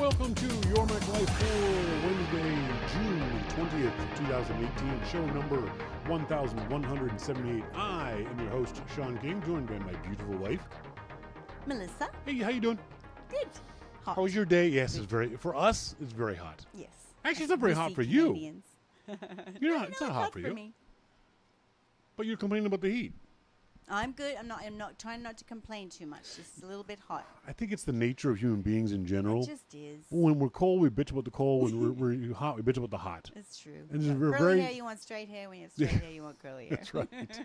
welcome to Your Mac Life for Wednesday, June 20th, 2018, show number 1178. I am your host, Shawn King, joined by my beautiful wife, Melissa. Hey, how you doing? Good. Hot. How was your day? Yes, it's for us, it's very hot. Yes. Actually, it's not very hot for Canadians. you. No, It's not hot for you. me. But you're complaining about the heat. I'm good. I'm not trying not to complain too much. Just a little bit hot. I think it's the nature of human beings in general. It just is. When we're cold, we bitch about the cold. When we're hot, we bitch about the hot. It's true. And Curly very hair, you want straight hair. When you have straight hair, you want curly hair. That's right. It's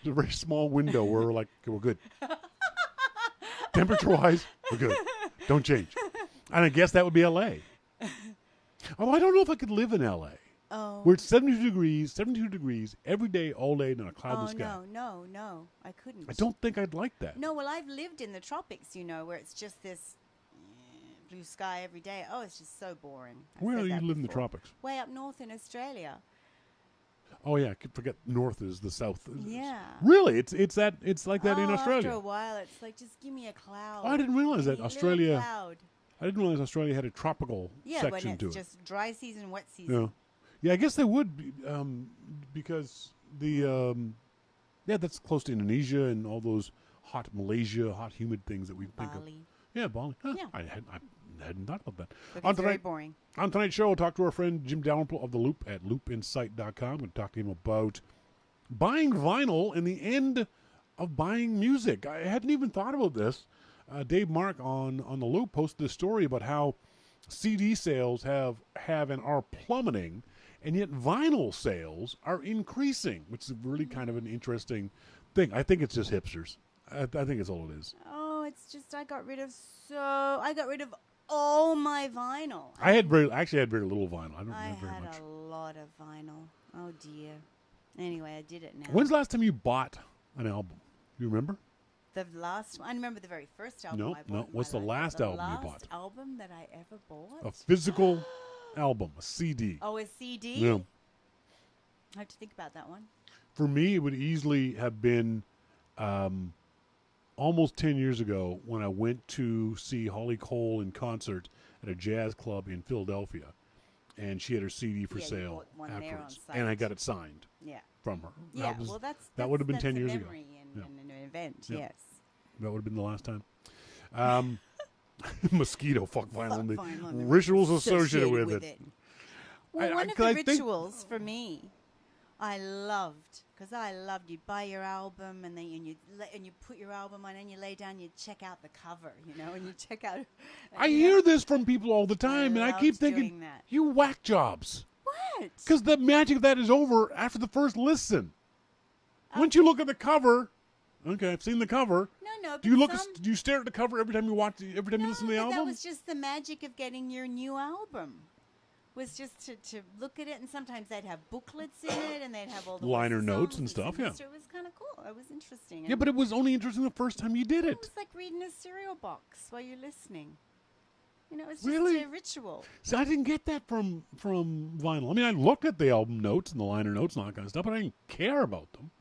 a very small window where we're like, okay, we're good. Temperature-wise, we're good. Don't change. And I guess that would be L.A. Although I don't know if I could live in L.A. Oh. We're at 72 degrees every day, all day, and a cloudless sky. No. I couldn't. I don't think I'd like that. No, well, I've lived in the tropics, where it's just this blue sky every day. Oh, it's just so boring. Where do you live in the tropics? Way up north in Australia. Oh yeah, I forget north is the south. Yeah. Really? It's like that in Australia. After a while, it's like, just give me a cloud. Oh, I didn't realize that Australia. Cloud. I didn't realize Australia had a tropical section when to it's it. just dry season, wet season. Yeah, I guess they would be, because that's close to Indonesia and all those hot Malaysia, hot humid things that we think of. Bali. Yeah, Bali. Huh, Yeah. I hadn't thought about that. But it's very boring. On tonight's show, we'll talk to our friend Jim Dalrymple of The Loop at loopinsight.com. We'll talk to him about buying vinyl and the end of buying music. I hadn't even thought about this. Dave Mark on The Loop posted this story about how CD sales have and are plummeting, and yet vinyl sales are increasing, which is really kind of an interesting thing. I think it's just hipsters. I think it's all it is. Oh, it's just I got rid of all my vinyl. I had very little vinyl. I had a lot of vinyl. Oh dear. Anyway, I did it now. When's the last time you bought an album? You remember? The last one. I remember the very first album I bought. No. What's the last album you bought? The last album that I ever bought? A physical album, a CD. Oh, a CD? Yeah. I have to think about that one. For me, it would easily have been almost 10 years ago when I went to see Holly Cole in concert at a jazz club in Philadelphia. And she had her CD for sale afterwards. And I got it signed from her. Yeah, that would have been 10 years ago. And an event, yes. That would have been the last time. Mosquito, fuck vinyl. The rituals associated with it. Well, one of the rituals for me, I loved, because you'd buy your album and then you put your album on and you lay down, you check out the cover, and you check out. I hear this from people all the time, and I keep thinking, you whack jobs. What? Because the magic of that is over after the first listen. Once you look at the cover, okay, I've seen the cover. No. Do you stare at the cover every time you listen to the album? That was just the magic of getting your new album. Was just to look at it, and sometimes they'd have booklets in it, and they'd have all the liner notes and stuff. Yeah, it was kind of cool. It was interesting. Yeah, but it was only interesting the first time you did it. It was like reading a cereal box while you're listening. It's just really? A ritual. See, I didn't get that from vinyl. I mean, I looked at the album notes and the liner notes and all that kind of stuff, but I didn't care about them.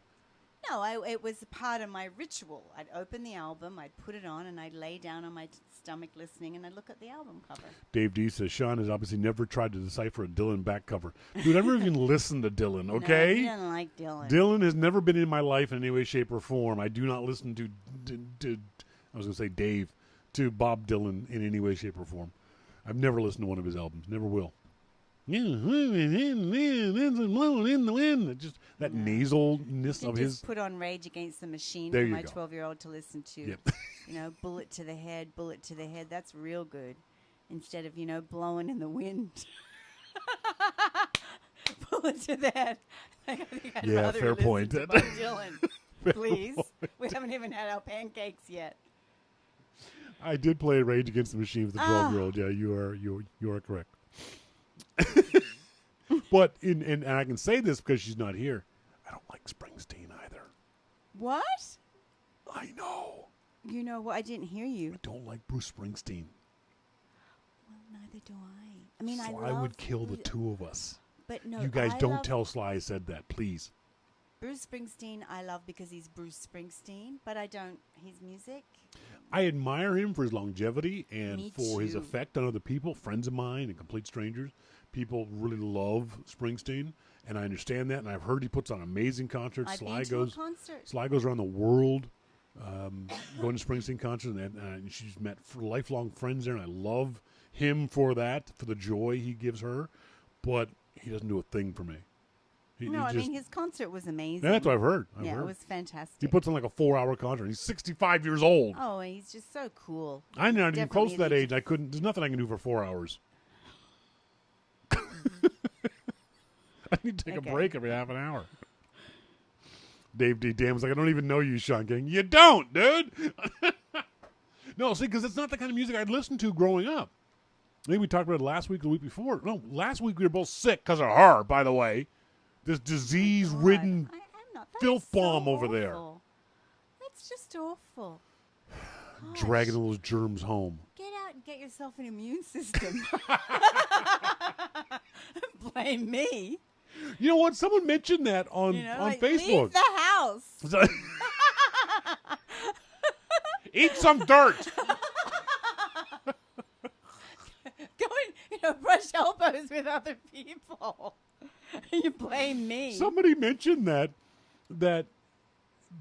No, it was a part of my ritual. I'd open the album, I'd put it on, and I'd lay down on my stomach listening, and I'd look at the album cover. Dave D says, Shawn has obviously never tried to decipher a Dylan back cover. Dude, I've never even listened to Dylan, okay? No, he doesn't like Dylan. Dylan has never been in my life in any way, shape, or form. I do not listen to I was going to say Dave, to Bob Dylan in any way, shape, or form. I've never listened to one of his albums. Never will. In the wind. Just that nasalness of his. Just put on Rage Against the Machine there for my go. 12-year-old to listen to. Yep. Bullet to the head. That's real good. Instead of, blowing in the wind. Bullet to the head. I think I'd rather fair listen point. to Bob Dylan. Please. We haven't even had our pancakes yet. I did play Rage Against the Machine with the 12-year-old. Yeah, you are correct. But and I can say this because she's not here. I don't like Springsteen either. What? I know. You know what? I didn't hear you. I don't like Bruce Springsteen. Well, neither do I. I mean, Sly would kill the two of us. But no, you guys don't tell Sly I said that, please. Bruce Springsteen I love because he's Bruce Springsteen, but I don't his music. I admire him for his longevity and Me for his too. effect on other people, friends of mine and complete strangers. People really love Springsteen, and I understand that. And I've heard he puts on amazing concerts. I've been to a concert. Sly goes around the world going to Springsteen concerts, and she's met lifelong friends there, and I love him for that, for the joy he gives her. But he doesn't do a thing for me. I mean, his concert was amazing. That's what I've heard. It was fantastic. He puts on like a 4-hour concert. He's 65 years old. Oh, he's just so cool. I'm not even close to that age. There's nothing I can do for 4 hours. I need to take a break every half an hour. Dave D. Damn was like, I don't even know you, Shawn King. You don't, dude. No, see, because it's not the kind of music I'd listen to growing up. I think we talked about it last week or the week before. No, last week we were both sick because of her, by the way. This disease-ridden filth bomb over there. That's just awful. Dragging those germs home. Get out and get yourself an immune system. Blame me. You know what? Someone mentioned that on Facebook. Leave the house. Eat some dirt. Go and brush elbows with other people. You blame me. Somebody mentioned that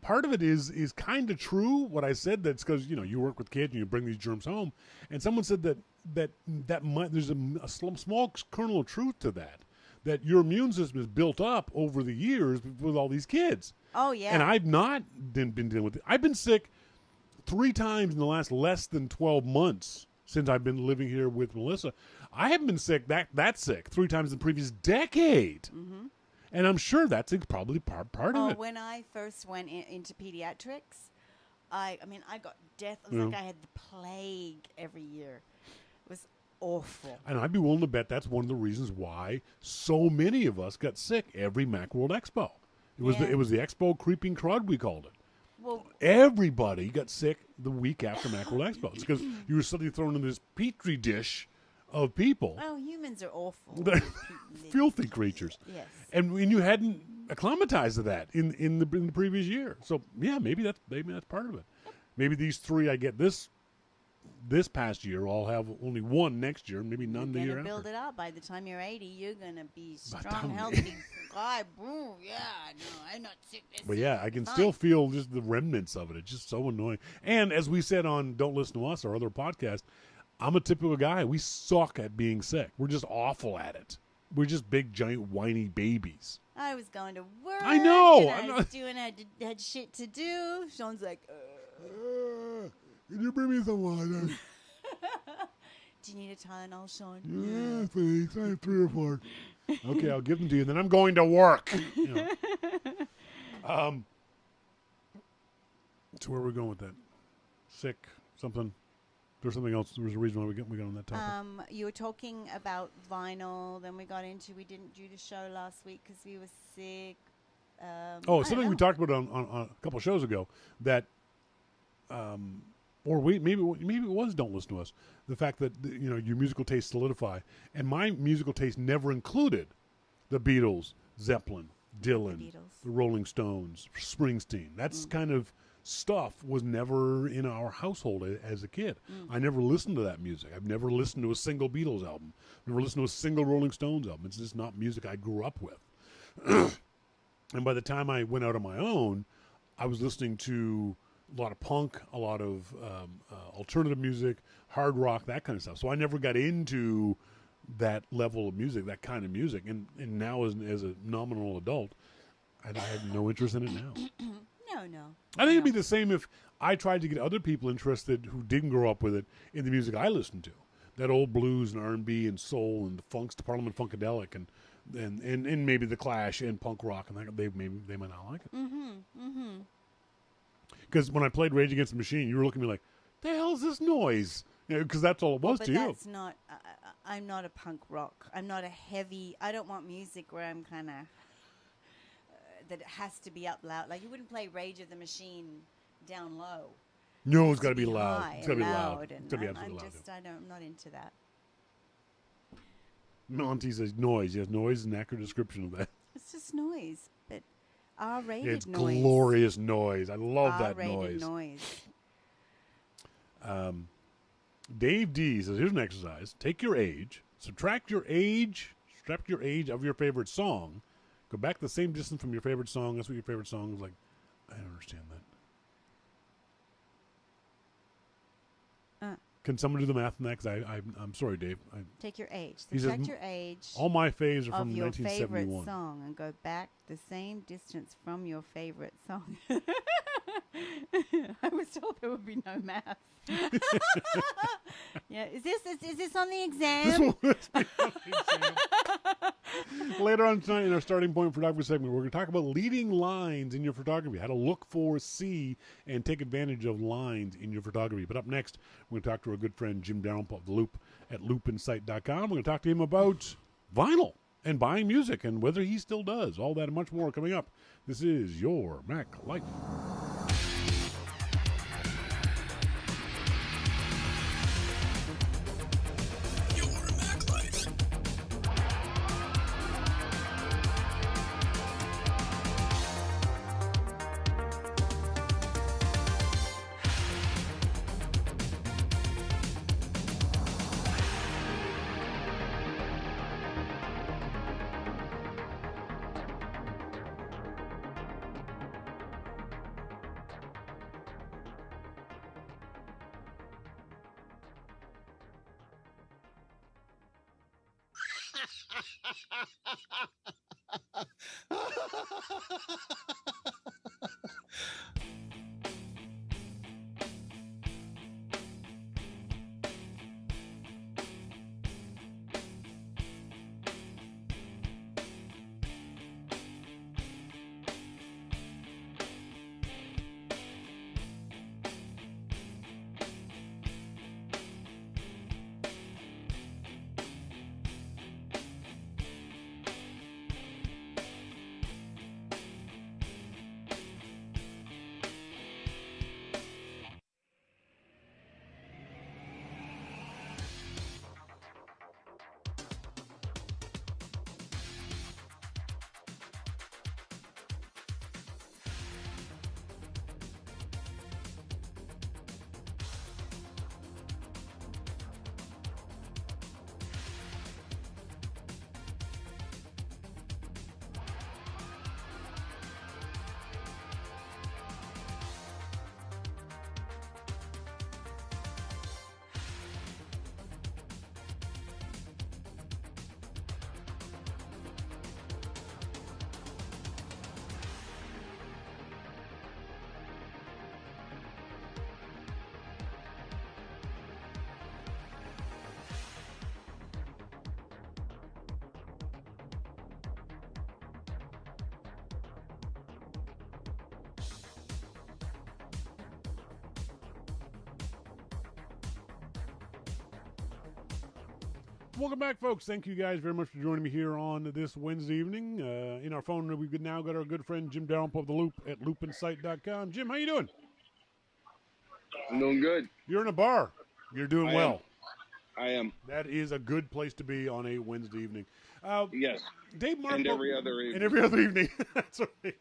part of it is kind of true. What I said, that's because you work with kids and you bring these germs home, and someone said that there's a small kernel of truth to that. That your immune system is built up over the years with all these kids. Oh yeah. And I've not been dealing with it. I've been sick 3 times in the last less than 12 months since I've been living here with Melissa. I haven't been sick that sick 3 times in the previous decade. Mm-hmm. And I'm sure that's probably part of it. When I first went into pediatrics, I got death. It was like I had the plague every year. It was awful. And I'd be willing to bet that's one of the reasons why so many of us got sick every Macworld Expo. It was the Expo creeping crud, we called it. Well, everybody got sick the week after Macworld Expo. It's because you were suddenly thrown in this petri dish of people. Oh, humans are awful. Filthy creatures. Yes. And you hadn't acclimatized to that in the previous year. So yeah, maybe that's part of it. Maybe these 3 I get this past year, I'll have only 1 next year, maybe none the year after. You're going to build it up. By the time you're 80, you're going to be strong, healthy guy. Boom. Yeah, no, I'm not sick. But yeah, I can still feel just the remnants of it. It's just so annoying. And as we said on Don't Listen to Us, our other podcast, I'm a typical guy. We suck at being sick. We're just awful at it. We're just big, giant, whiny babies. I was going to work. I know. And I was doing, had shit to do. Shawn's like, can you bring me some water? Do you need a Tylenol, Shawn? Yeah, thanks. I have 3 or 4. Okay, I'll give them to you. Then I'm going to work. So where are we going with that? Sick, something. There's something else. There was a reason why we got on that topic. You were talking about vinyl. Then we didn't do the show last week because we were sick. Something we talked about on a couple shows ago that, or maybe it was Don't Listen to Us. The fact that your musical taste solidify, and my musical taste never included the Beatles, Zeppelin, Dylan, the Rolling Stones, Springsteen. That's kind of stuff was never in our household as a kid. I never listened to that music. I've never listened to a single Beatles album. Never listened to a single Rolling Stones album. It's just not music I grew up with. And by the time I went out on my own, I was listening to a lot of punk, a lot of alternative music, hard rock, that kind of stuff. So I never got into that level of music, that kind of music. And now as a nominal adult, I have no interest in it now. No. I think it'd be the same if I tried to get other people interested who didn't grow up with it in the music I listened to. That old blues and R&B and soul and the funks, the Parliament Funkadelic and maybe the Clash and punk rock, and they might not like it. Because when I played Rage Against the Machine, you were looking at me like, "The hell's this noise?" Because that's all it was to you. That's not. I'm not a punk rock. I'm not a heavy. I don't want music where I'm kind of that it has to be up loud. Like you wouldn't play Rage of the Machine down low. No, it's got to be loud. It's got to be loud. It's got to be absolutely loud. I'm not into that. Monty says noise. Yes, noise is an accurate description of that. It's just noise. But R-rated It's noise. glorious noise. I love that R-rated noise. Dave D says, here's an exercise. Take your age, subtract your age of your favorite song, go back the same distance from your favorite song. That's what your favorite song is like. I don't understand that. Can someone do the math on that? Because I'm sorry, Dave. Take your age. Subtract your age. All my faves are from of your 1971. favorite song and go back the same distance from your favorite song. I was told there would be no math. Yeah, is this on the exam? Later on tonight in our starting point photography segment, we're going to talk about leading lines in your photography, how to look for, see, and take advantage of lines in your photography. But up next, we're going to talk to our good friend Jim Dalrymple of The Loop at loopinsight.com. We're going to talk to him about vinyl and buying music and whether he still does. All that and much more coming up. This is Your Mac Life. Welcome back, folks. Thank you guys very much for joining me here on this Wednesday evening. In our phone, we've now got our good friend Jim Dalrymple of The Loop at loopinsight.com. Jim, how you doing? I'm doing good. You're in a bar. You're doing well. I am. That is a good place to be on a Wednesday evening. Yes. Dave Mark and every other evening. And every other evening. That's right.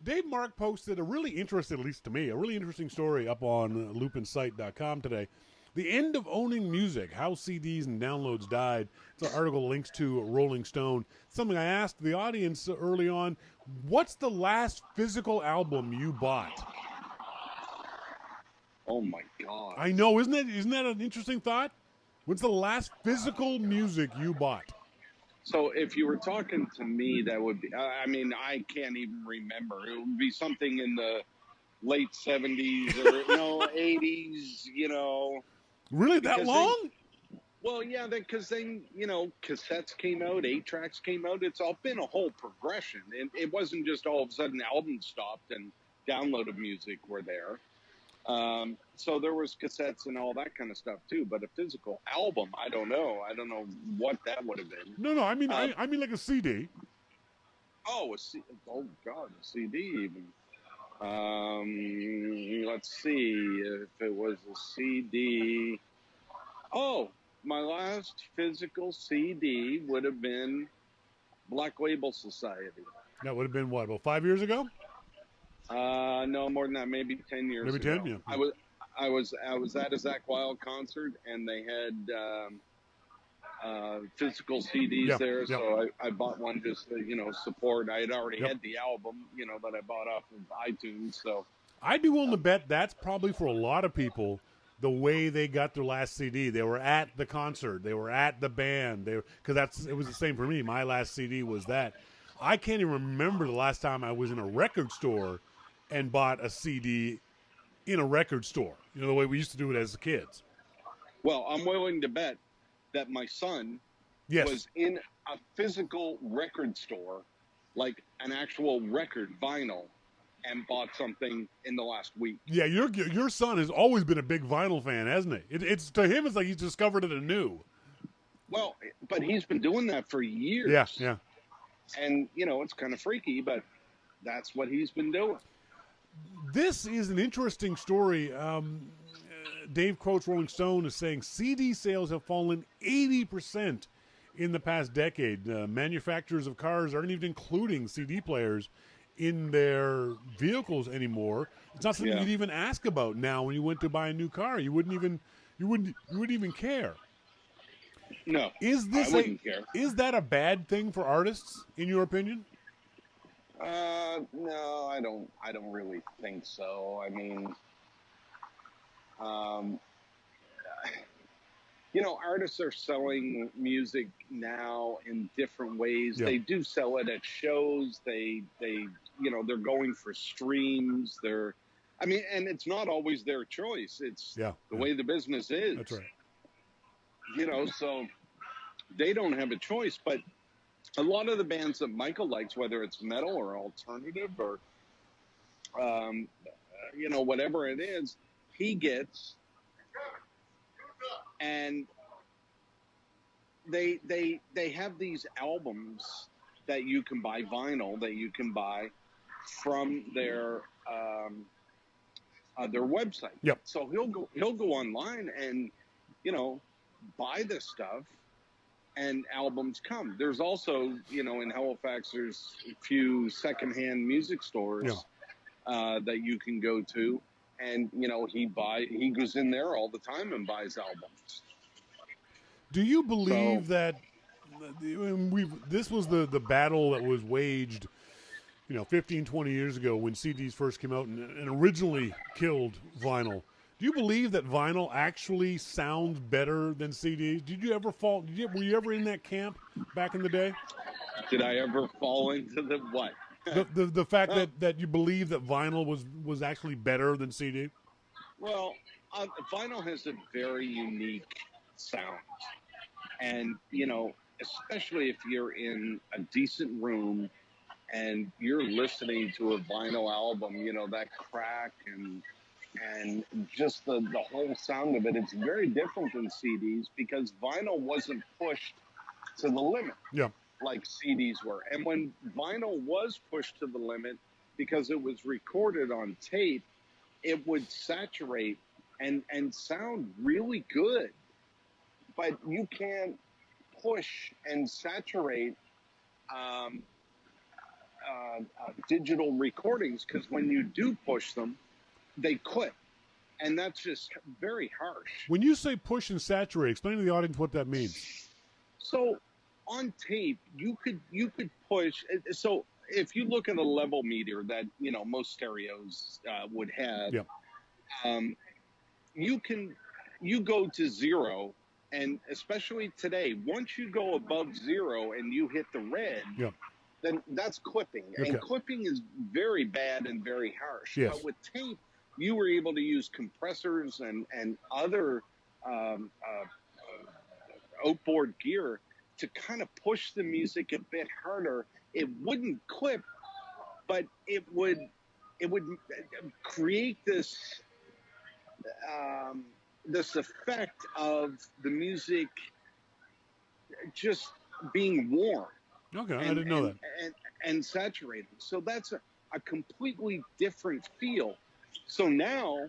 Dave Mark posted a really interesting, at least to me, a really interesting story up on loopinsight.com today. The End of Owning Music, How CDs and Downloads Died. It's an article links to Rolling Stone. Something I asked the audience early on, what's the last physical album you bought? Oh, my God. I know, isn't that an interesting thought? What's the last physical music you bought? So if you were talking to me, that would be, I mean, I can't even remember. It would be something in the late 70s or, 80s, Really, that long? Well, yeah, because then, cassettes came out, 8-tracks came out. It's all been a whole progression. It wasn't just all of a sudden albums stopped and downloaded music were there. So there was cassettes and all that kind of stuff too. But a physical album, I don't know. I don't know what that would have been. No, I mean like a CD. Oh, oh God, a CD even. Let's see if it was a CD. Oh, my last physical CD would have been Black Label Society. That would have been what, about 5 years ago? No, more than that, maybe 10 years Maybe ago. 10, yeah. I was at a Zakk Wylde concert, and they had physical CDs there, so I bought one just to, support. I had already had the album, that I bought off of iTunes. So I'd be willing to bet that's probably for a lot of people the way they got their last CD. They were at the concert, they were at the band, because it was the same for me. My last CD was that. I can't even remember the last time I was in a record store and bought a CD in a record store. The way we used to do it as kids. Well, I'm willing to bet that my son was in a physical record store, like an actual record vinyl, and bought something in the last week. Yeah, your son has always been a big vinyl fan, hasn't he? It's to him, it's like he's discovered it anew. Well, but he's been doing that for years. Yeah. And, it's kind of freaky, but that's what he's been doing. This is an interesting story. Dave Croce, Rolling Stone, is saying CD sales have fallen 80% in the past decade. Manufacturers of cars aren't even including CD players in their vehicles anymore. It's not something you'd even ask about now when you went to buy a new car. You wouldn't even care. No, I wouldn't care. Is that a bad thing for artists, in your opinion? No, I don't really think so. I mean, artists are selling music now in different ways. They do sell it at shows. They're going for streams. And it's not always their choice. It's the way the business is. That's right. So they don't have a choice. But a lot of the bands that Michael likes, whether it's metal or alternative or, whatever it is, he gets, and they have these albums that you can buy, vinyl that you can buy from their website. Yep. So he'll go online and buy this stuff, and albums come. There's also in Halifax there's a few secondhand music stores that you can go to, and he goes in there all the time and buys albums. Do you believe that this was the battle that was waged 15, 20 years ago when CDs first came out and originally killed vinyl? Do you believe that vinyl actually sounds better than CDs? Did you ever were you ever in that camp back in the day? Did I ever fall into the what? The fact that you believe that vinyl was actually better than CD? Well, vinyl has a very unique sound. And, especially if you're in a decent room and you're listening to a vinyl album, that crack and just the whole sound of it, it's very different than CDs because vinyl wasn't pushed to the limit like CDs were. And when vinyl was pushed to the limit because it was recorded on tape, it would saturate and sound really good. But you can't push and saturate digital recordings because when you do push them, they clip, and that's just very harsh. When you say push and saturate, explain to the audience what that means. So on tape, you could push. So if you look at a level meter that most stereos would have, you go to zero, and especially today, once you go above zero and you hit the red. Then that's clipping, and clipping is very bad and very harsh. Yes. But with tape, you were able to use compressors and other outboard gear to kind of push the music a bit harder. It wouldn't clip, but it would create this effect of the music just being warm. Okay, I didn't know that. And saturated. So that's a completely different feel. So now,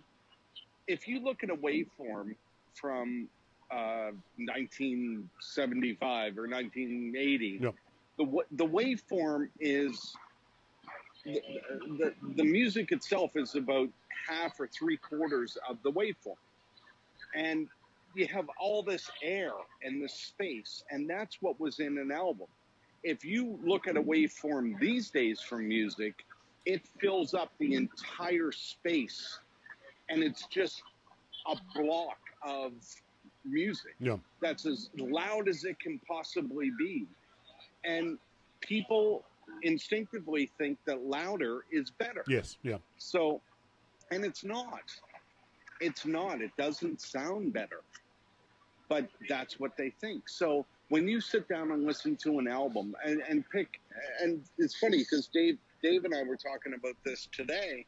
if you look at a waveform from 1975 or 1980, the waveform is the music itself is about half or three-quarters of the waveform. And you have all this air and this space, and that's what was in an album. If you look at a waveform these days from music, it fills up the entire space, and it's just a block of music that's as loud as it can possibly be. And people instinctively think that louder is better. Yes, yeah. So, and it's not. It's not. It doesn't sound better. But that's what they think. So when you sit down and listen to an album and pick, and it's funny because Dave and I were talking about this today.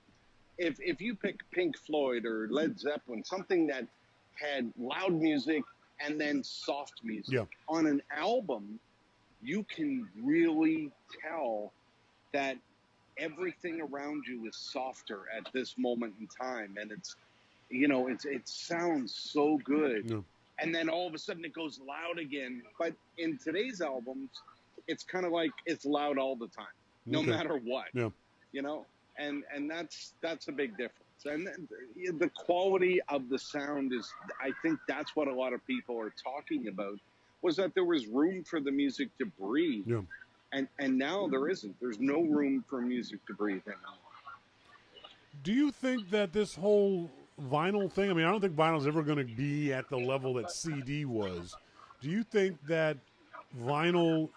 If you pick Pink Floyd or Led Zeppelin, something that had loud music and then soft music on an album, you can really tell that everything around you is softer at this moment in time, and it's, you know, it sounds so good, and then all of a sudden it goes loud again. But in today's albums, it's kind of like it's loud all the time, no matter what, you know, and that's a big difference. And the quality of the sound is, I think that's what a lot of people are talking about, was that there was room for the music to breathe. And now there isn't. There's no room for music to breathe anymore. Do you think that this whole vinyl thing, I mean, I don't think vinyl's ever going to be at the level that CD was. Do you think that vinyl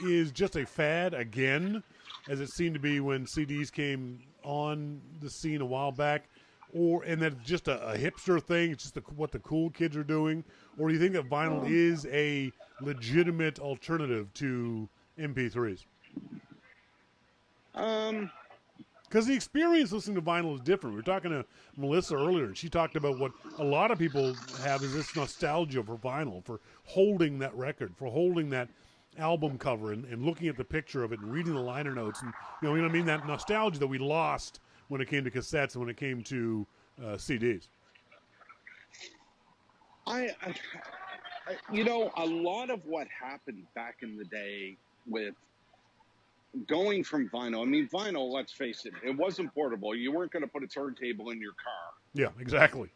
is just a fad again, as it seemed to be when CDs came on the scene a while back, and that it's just a hipster thing, it's just what the cool kids are doing? Or do you think that vinyl is a legitimate alternative to MP3s? Because the experience listening to vinyl is different. We were talking to Melissa earlier, and she talked about what a lot of people have is this nostalgia for vinyl, for holding that record, for holding that album cover and looking at the picture of it and reading the liner notes. And you know what I mean? That nostalgia that we lost when it came to cassettes and when it came to CDs. You know, a lot of what happened back in the day with going from vinyl, I mean, vinyl, let's face it, it wasn't portable. You weren't going to put a turntable in your car. Yeah, exactly.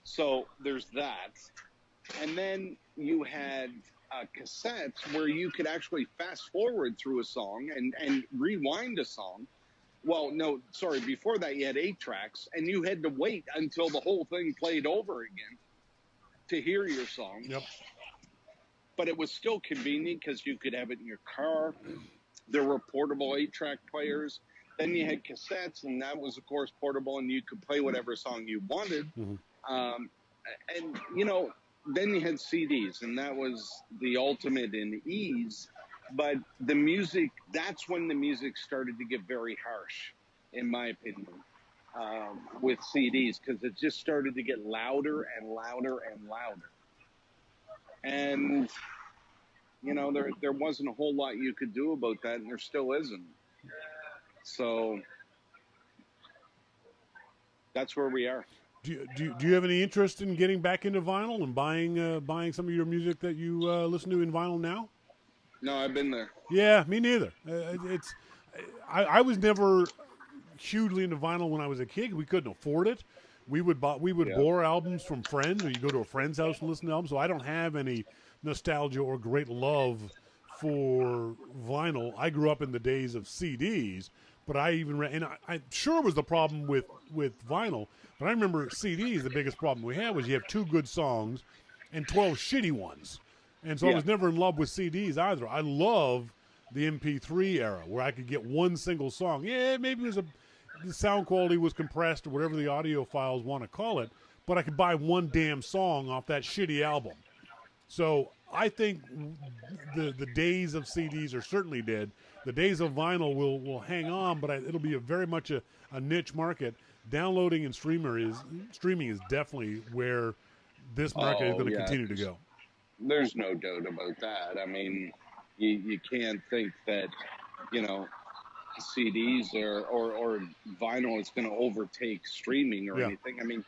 So there's that. And then you had cassettes where you could actually fast forward through a song and rewind a song. Well, no, sorry, before that you had 8 tracks, and you had to wait until the whole thing played over again to hear your song. But it was still convenient because you could have it in your car. There were portable 8-track players. Then you had cassettes, and that was, of course, portable, and you could play whatever song you wanted. And, you know, then you had CDs, and that was the ultimate in ease. But the music, that's when the music started to get very harsh, in my opinion, with CDs, because it just started to get louder and louder and louder. And, you know, there wasn't a whole lot you could do about that, and there still isn't. So that's where we are. Do you have any interest in getting back into vinyl and buying some of your music that you listen to in vinyl now? No, I've been there. Yeah, me neither. I was never hugely into vinyl when I was a kid. We couldn't afford it. We would borrow albums from friends, or you go to a friend's house and listen to albums. So I don't have any nostalgia or great love for vinyl. I grew up in the days of CDs, but I'm sure it was the problem with vinyl. But I remember CDs, the biggest problem we had was you have 2 good songs and 12 shitty ones. And so I was never in love with CDs either. I love the MP3 era where I could get one single song. Yeah, maybe the sound quality was compressed or whatever the audio files want to call it, but I could buy one damn song off that shitty album. So I think the days of CDs are certainly dead. The days of vinyl will hang on, but it'll be very much a niche market. Downloading and streaming is definitely where this market is going to continue to go. There's no doubt about that. I mean, you can't think that, you know, CDs or vinyl is going to overtake streaming or anything. I mean,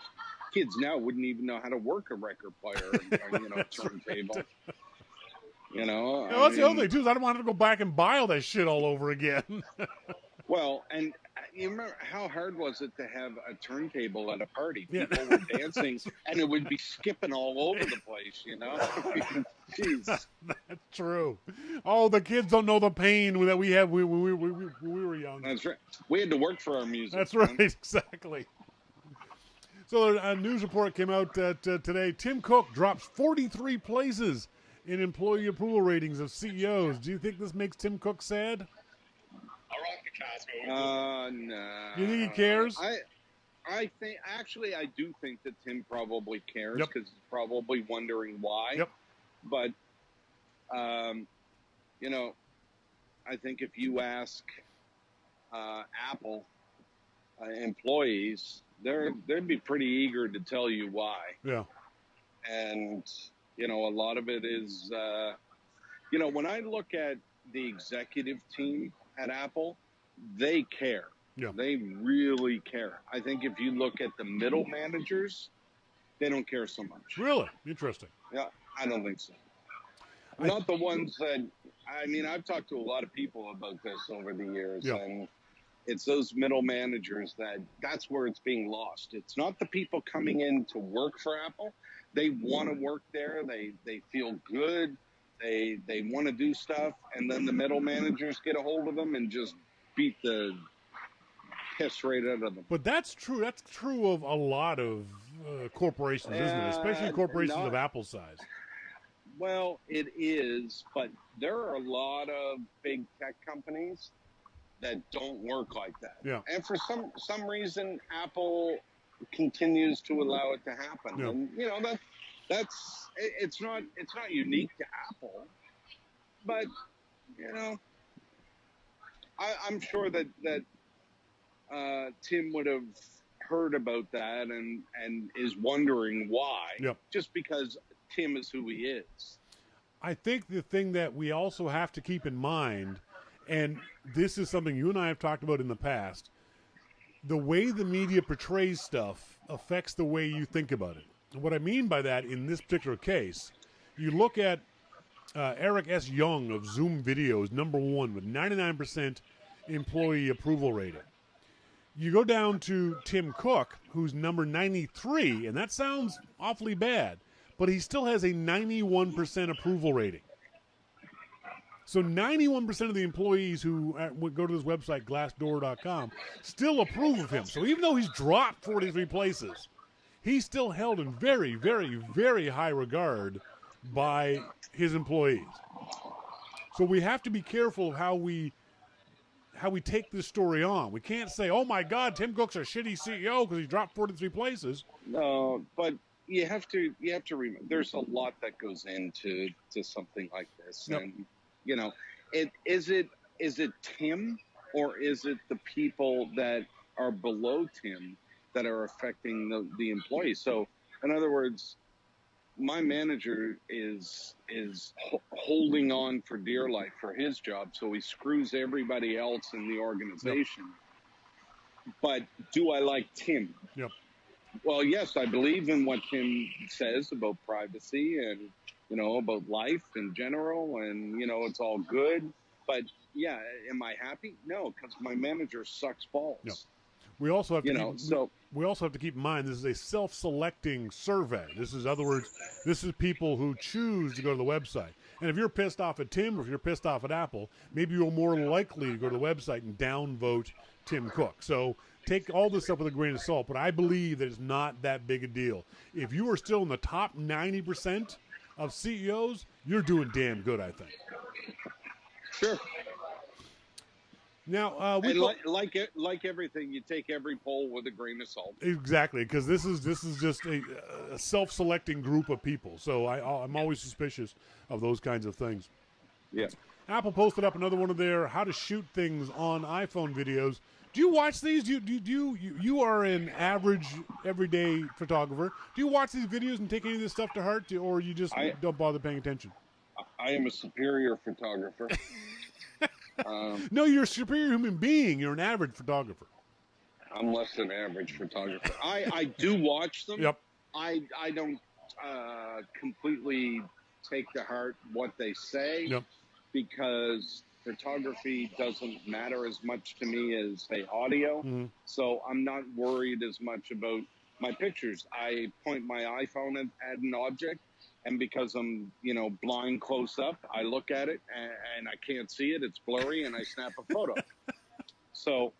kids now wouldn't even know how to work a record player or you know, turntable. You know, that's the other thing too. Is I don't want to go back and buy all that shit all over again. Well, and you remember how hard was it to have a turntable at a party? Yeah. People were dancing, and it would be skipping all over the place, you know? Jeez. That's true. Oh, the kids don't know the pain that we had when we were young. That's right. We had to work for our music. That's right, exactly. So a news report came out today. Tim Cook drops 43 places in employee approval ratings of CEOs. Do you think this makes Tim Cook sad? No. You think he cares? I think, actually, I do think that Tim probably cares Yep. because he's probably wondering why. Yep. But, you know, I think if you ask Apple employees, they'd be pretty eager to tell you why. Yeah. And, you know, a lot of it is, you know, when I look at the executive team at Apple, they care. Yeah. They really care. I think if you look at the middle managers, they don't care so much. Really? Interesting. Yeah, I don't think so. Not the ones that, I mean, I've talked to a lot of people about this over the years, Yeah. and it's those middle managers that's where it's being lost. It's not the people coming in to work for Apple. They want to work there. They feel good. They want to do stuff, and then the middle managers get a hold of them and just beat the piss right out of them. But that's true. That's true of a lot of corporations, isn't it? Especially corporations of Apple size. Well, it is, but there are a lot of big tech companies that don't work like that. Yeah. And for some reason, Apple continues to allow it to happen. Yeah. And you know it's not unique to Apple, but you know, I'm sure that Tim would have heard about that and is wondering why. Yep. Just because Tim is who he is. I think the thing that we also have to keep in mind, and this is something you and I have talked about in the past, the way the media portrays stuff affects the way you think about it. And what I mean by that in this particular case, you look at Eric S. Young of Zoom Videos, #1 with 99% employee approval rating. You go down to Tim Cook, who's number 93, and that sounds awfully bad, but he still has a 91% approval rating. So 91% of the employees who would go to this website, Glassdoor.com, still approve of him. So even though he's dropped 43 places, he's still held in very, very, very high regard by his employees. So we have to be careful of how we take this story on. We can't say, oh, my God, Tim Cook's a shitty CEO because he dropped 43 places. No, but you have to remember there's a lot that goes into something like this. Yep. And you know, is it Tim or is it the people that are below Tim that are affecting the employees? So in other words, my manager is holding on for dear life for his job, so he screws everybody else in the organization. Yep. But do I like Tim? Yep. Well, yes, I believe in what Tim says about privacy and, you know, about life in general, and, you know, it's all good. But, yeah, am I happy? No, because my manager sucks balls. Yep. We also have to we also have to keep in mind this is a self-selecting survey. This is, in other words, this is people who choose to go to the website. And if you're pissed off at Tim or if you're pissed off at Apple, maybe you're more likely to go to the website and downvote Tim Cook. So take all this up with a grain of salt, but I believe that it's not that big a deal. If you are still in the top 90% of CEOs, you're doing damn good, I think. Sure. Now, like everything, you take every poll with a grain of salt. Exactly, because this is just a self-selecting group of people. So I'm always suspicious of those kinds of things. Yeah. Apple posted up another one of their how to shoot things on iPhone videos. Do you watch these? You are an average, everyday photographer. Do you watch these videos and take any of this stuff to heart, or you just don't bother paying attention? I am a superior photographer. No, you're a superior human being. You're an average photographer. I'm less than average photographer. I do watch them. Yep. I don't completely take to heart what they say. Yep. Because photography doesn't matter as much to me as, say, audio. Mm-hmm. So I'm not worried as much about my pictures. I point my iPhone at an object, and because I'm, blind close up, I look at it and I can't see it. It's blurry, and I snap a photo. So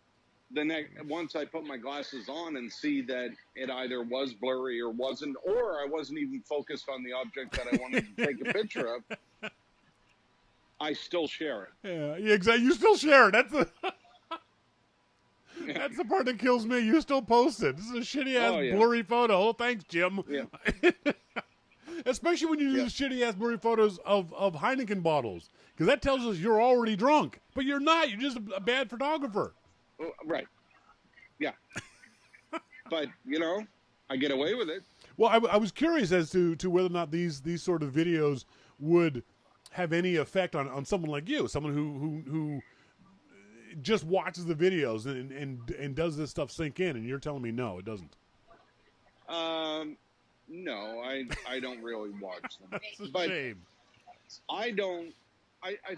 once I put my glasses on and see that it either was blurry or wasn't, or I wasn't even focused on the object that I wanted to take a picture of, I still share it. Yeah, exactly. You still share it. That's the part that kills me. You still post it. This is a shitty-ass blurry photo. Oh, thanks, Jim. Yeah. Especially when you do the shitty-ass blurry photos of Heineken bottles, because that tells us you're already drunk. But you're not. You're just a bad photographer. Right. Yeah. But, I get away with it. Well, I was curious as to whether or not these sort of videos would have any effect on someone like you, someone who just watches the videos and does this stuff sink in, and you're telling me no, it doesn't. No, I don't really watch them. It's a shame. I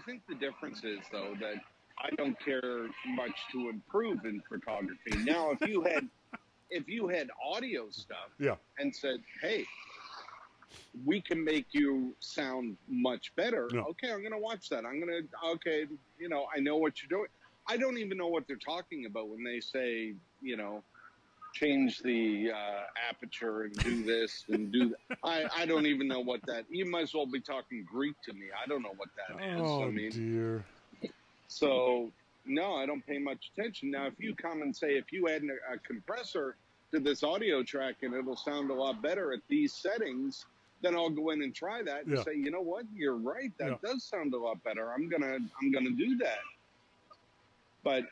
think the difference is, though, that I don't care much to improve in photography. Now, if you had audio stuff and said, hey, we can make you sound much better. Yeah. Okay, I'm going to watch that. I know what you're doing. I don't even know what they're talking about when they say, change the aperture and do this and do that. I don't even know what that, you might as well be talking Greek to me. I don't know what that is. Oh, dear. So, no, I don't pay much attention. Now, if you come and say, if you add a compressor to this audio track and it'll sound a lot better at these settings, then I'll go in and try that and say, you know what, you're right. That does sound a lot better. I'm gonna do that. But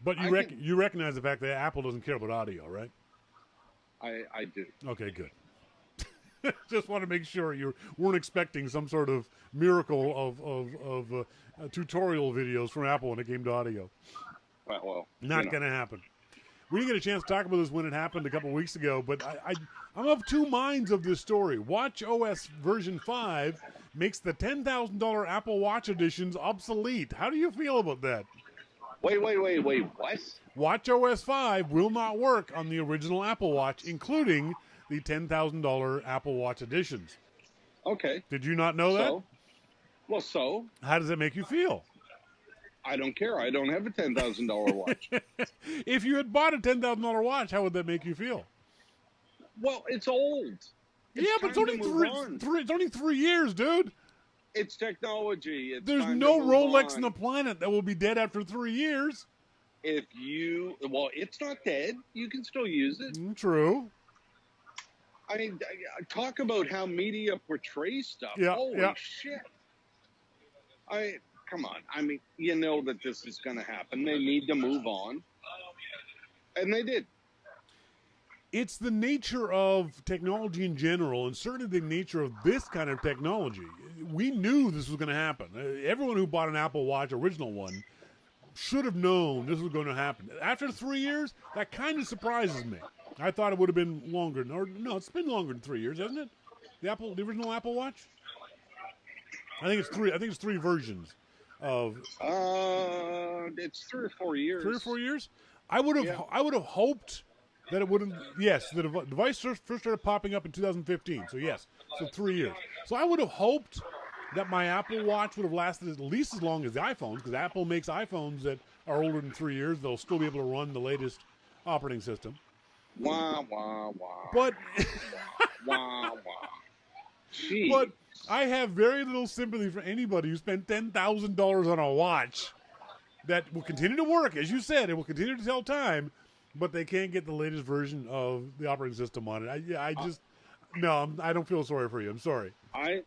But you recognize the fact that Apple doesn't care about audio, right? I do. Okay, good. Just want to make sure you weren't expecting some sort of miracle of tutorial videos from Apple when it came to audio. Well, not going to happen. We didn't get a chance to talk about this when it happened a couple of weeks ago, but I'm of two minds of this story. Watch OS version 5 makes the $10,000 Apple Watch editions obsolete. How do you feel about that? Wait, what? Watch OS 5 will not work on the original Apple Watch, including the $10,000 Apple Watch editions. Okay. Did you not know that? Well, so? How does it make you feel? I don't care. I don't have a $10,000 watch. If you had bought a $10,000 watch, how would that make you feel? Well, it's old. But it's only 3 years, dude. It's technology. There's no Rolex on the planet that will be dead after 3 years. It's not dead. You can still use it. True. I mean, talk about how media portrays stuff. Yeah, Holy shit. Come on. I mean, you know that this is going to happen. They need to move on. And they did. It's the nature of technology in general, and certainly the nature of this kind of technology. We knew this was going to happen. Everyone who bought an Apple Watch, original one, should have known this was going to happen. After 3 years, that kind of surprises me. I thought it would have been longer. No, it's been longer than 3 years, hasn't it? The original Apple Watch? I think it's three versions of. It's 3 or 4 years. 3 or 4 years? I would have hoped that it wouldn't. Yes, the device first started popping up in 2015. So yes, so 3 years. So I would have hoped that my Apple Watch would have lasted at least as long as the iPhones, because Apple makes iPhones that are older than 3 years. They'll still be able to run the latest operating system. Wah, wah, wah. But wah, wah. Gee. But I have very little sympathy for anybody who spent $10,000 on a watch that will continue to work. As you said, it will continue to tell time, but they can't get the latest version of the operating system on it. I don't feel sorry for you. I'm sorry. I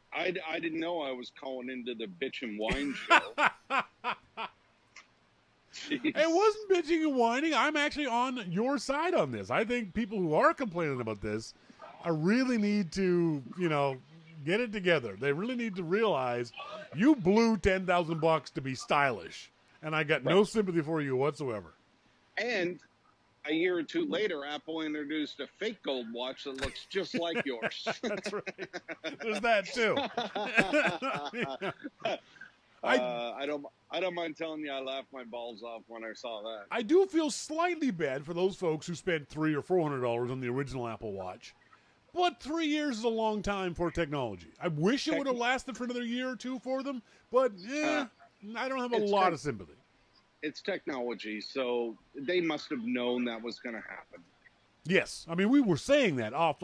didn't know I was calling into the bitch and whine show. It wasn't bitching and whining. I'm actually on your side on this. I think people who are complaining about this really need to, get it together. They really need to realize you blew $10,000 to be stylish, and I got no sympathy for you whatsoever. And a year or two later, Apple introduced a fake gold watch that looks just like yours. That's right. There's that too. I don't mind telling you, I laughed my balls off when I saw that. I do feel slightly bad for those folks who spent $300 or $400 on the original Apple Watch. But 3 years is a long time for technology. I wish it would have lasted for another year or two for them, but I don't have a lot of sympathy. It's technology, so they must have known that was going to happen. Yes. I mean, we were saying that off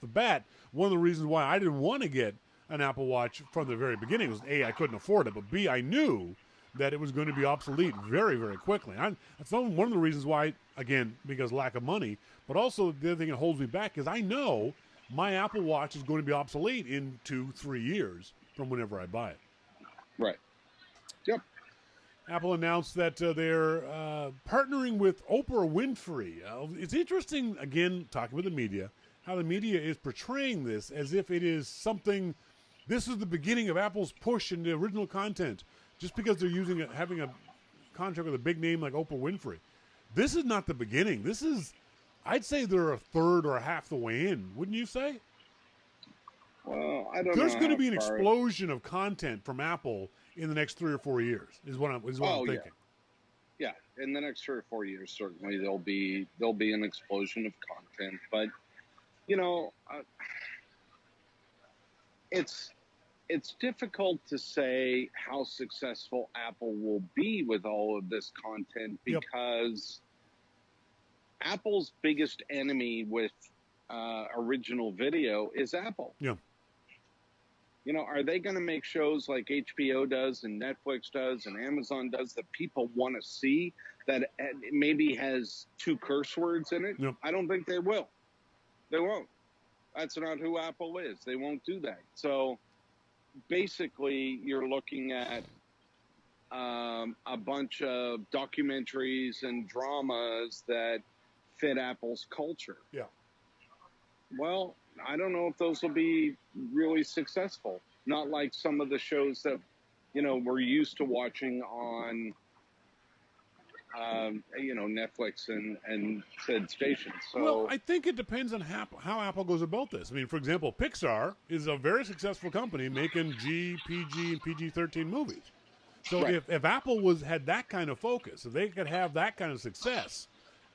the bat. One of the reasons why I didn't want to get an Apple Watch from the very beginning was, A, I couldn't afford it, but B, I knew that it was going to be obsolete very, very quickly. That's one of the reasons why, again, because lack of money, but also the other thing that holds me back is I know my Apple Watch is going to be obsolete in 2-3 years from whenever I buy it. Right. Yep. Apple announced that they're partnering with Oprah Winfrey. It's interesting, again, talking with the media, how the media is portraying this as if it is something. This is the beginning of Apple's push into original content, just because they're having a contract with a big name like Oprah Winfrey. This is not the beginning. This is, I'd say they're a third or a half the way in, wouldn't you say? Well, I don't know. There's going to be an explosion of content from Apple in the next 3 or 4 years, is what I'm thinking. Yeah, in the next 3 or 4 years, certainly there'll be an explosion of content. But it's difficult to say how successful Apple will be with all of this content because Apple's biggest enemy with original video is Apple. Yeah. Are they going to make shows like HBO does and Netflix does and Amazon does that people want to see that maybe has 2 curse words in it? Yep. I don't think they will. They won't. That's not who Apple is. They won't do that. So basically, you're looking at a bunch of documentaries and dramas that fit Apple's culture. Yeah. Well, I don't know if those will be really successful. Not like some of the shows that, we're used to watching on, Netflix and said stations. So, well, I think it depends on how Apple goes about this. I mean, for example, Pixar is a very successful company making G, PG, and PG-13 movies. So right. if Apple had that kind of focus, if they could have that kind of success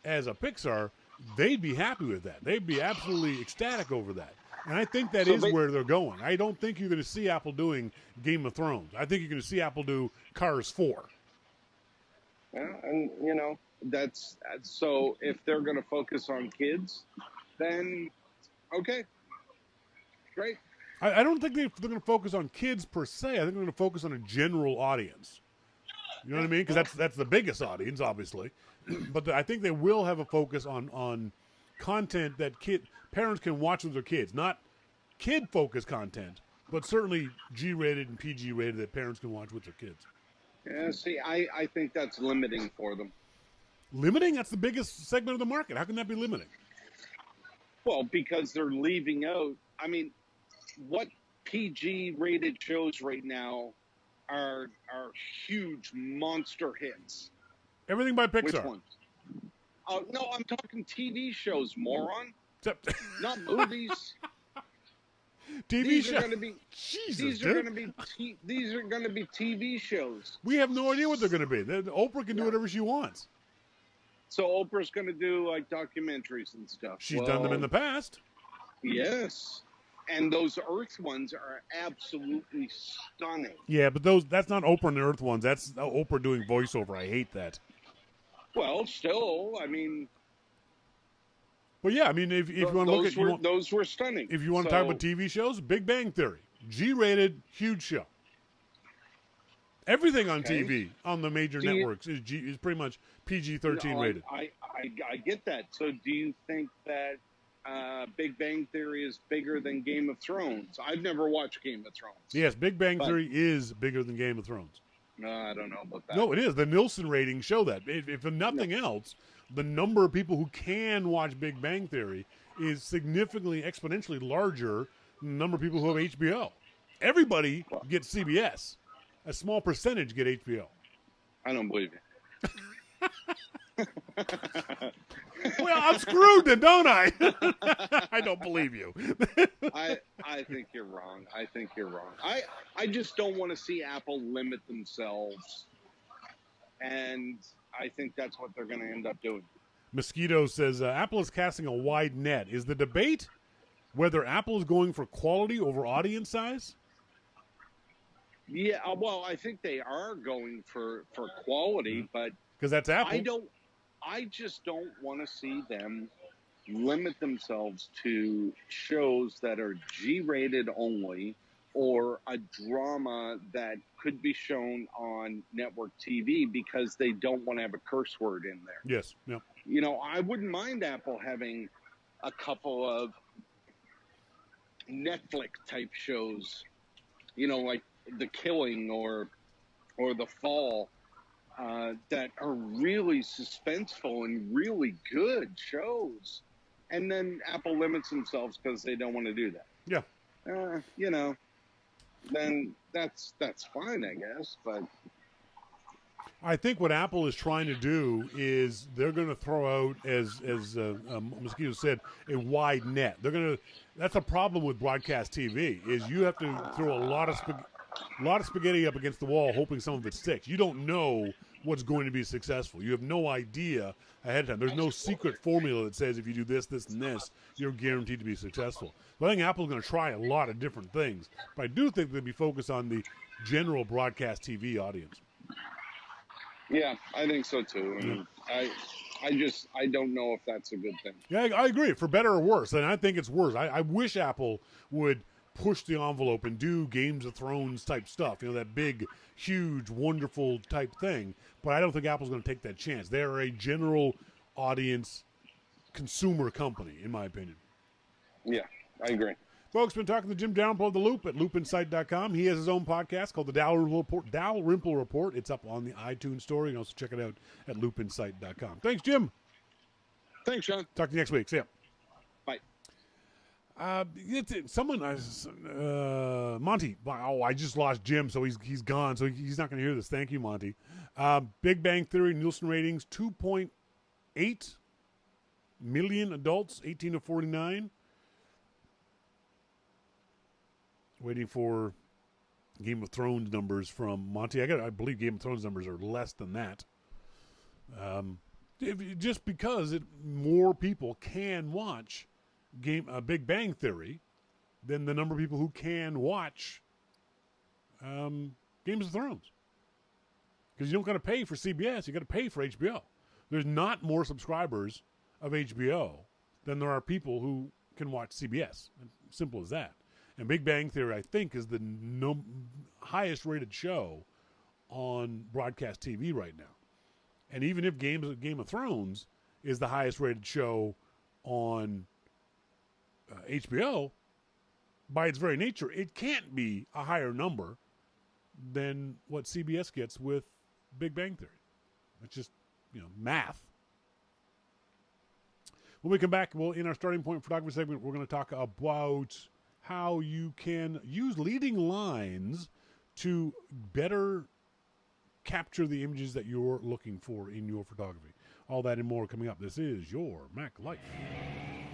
as a Pixar, they'd be happy with that. They'd be absolutely ecstatic over that. And I think that is where they're going. I don't think you're going to see Apple doing Game of Thrones. I think you're going to see Apple do Cars 4. Yeah, and, that's so if they're going to focus on kids, then okay, great. I don't think they're going to focus on kids per se. I think they're going to focus on a general audience. You know what I mean? Because that's the biggest audience, obviously. But I think they will have a focus on content that parents can watch with their kids. Not kid-focused content, but certainly G-rated and PG-rated that parents can watch with their kids. Yeah, see, I think that's limiting for them. Limiting? That's the biggest segment of the market. How can that be limiting? Well, because they're leaving out. I mean, what PG-rated shows right now are huge monster hits? Everything by Pixar. Which ones? No, I'm talking TV shows, moron. Not movies. These are going to be. These are going to be. These are going to be TV shows. We have no idea what they're going to be. Oprah can do whatever she wants. So Oprah's going to do like documentaries and stuff. She's done them in the past. Yes. And those Earth ones are absolutely stunning. Yeah, but that's not Oprah and the Earth ones. That's Oprah doing voiceover. I hate that. Well, still, I mean. But yeah, I mean, if you want to look at those were stunning. If you want to talk about TV shows, Big Bang Theory, G-rated, huge show. Everything on TV on the major networks is pretty much PG-13 rated. I get that. So do you think that Big Bang Theory is bigger than Game of Thrones? I've never watched Game of Thrones. Yes, Big Bang Theory is bigger than Game of Thrones. No, I don't know about that. No, it is. The Nielsen ratings show that. If nothing else, the number of people who can watch Big Bang Theory is significantly, exponentially larger than the number of people who have HBO. Everybody gets CBS. A small percentage get HBO. I don't believe you. Well, I'm screwed then, don't I? I don't believe you. I think you're wrong. I just don't want to see Apple limit themselves, and I think that's what they're going to end up doing. Mosquito says Apple is casting a wide net. Is the debate whether Apple is going for quality over audience size? Yeah, well, I think they are going for quality, but because that's Apple. I just don't want to see them limit themselves to shows that are G-rated only, or a drama that could be shown on network TV because they don't want to have a curse word in there. Yes. Yeah. You know, I wouldn't mind Apple having a couple of Netflix type shows, you know, like The Killing or The Fall, that are really suspenseful and really good shows. And then Apple limits themselves because they don't want to do that. Yeah. You know, then that's fine, I guess. But I think what Apple is trying to do is they're going to throw out, as Mosquito said, a wide net. That's a problem with broadcast TV. Is you have to throw a lot of spaghetti up against the wall, hoping some of it sticks. You don't know what's going to be successful. You have no idea ahead of time. There's no secret formula that says if you do this, this, and this, you're guaranteed to be successful. But I think Apple's going to try a lot of different things. But I do think they'll be focused on the general broadcast TV audience. Yeah, I think so too. I mean, I don't know if that's a good thing. Yeah, I agree. For better or worse, and I think it's worse. I wish Apple would push the envelope and do Games of Thrones type stuff. You know, that big, huge, wonderful type thing. But I don't think Apple's going to take that chance. They're a general audience consumer company, in my opinion. Yeah, I agree. Folks, been talking to Jim Dalrymple of The Loop at loopinsight.com. He has his own podcast called the Dalrymple Report. It's up on the iTunes store. You can also check it out at loopinsight.com. Thanks, Jim. Thanks, Shawn. Talk to you next week. See ya. Bye. Monty. Oh, I just lost Jim, so he's gone, so he's not going to hear this. Thank you, Monty. Big Bang Theory, Nielsen ratings, 2.8 million adults, 18 to 49. Waiting for Game of Thrones numbers from Monty. I believe Game of Thrones numbers are less than that. Just because more people can watch Big Bang Theory than the number of people who can watch Games of Thrones. Because you don't got to pay for CBS, you got to pay for HBO. There's not more subscribers of HBO than there are people who can watch CBS. Simple as that. And Big Bang Theory, I think, is the highest rated show on broadcast TV right now. And even if Game of Thrones is the highest rated show on HBO, by its very nature, it can't be a higher number than what CBS gets with Big Bang Theory. It's just, math. When we come back, in our starting point photography segment, we're going to talk about how you can use leading lines to better capture the images that you're looking for in your photography. All that and more coming up. This is Your Mac Life.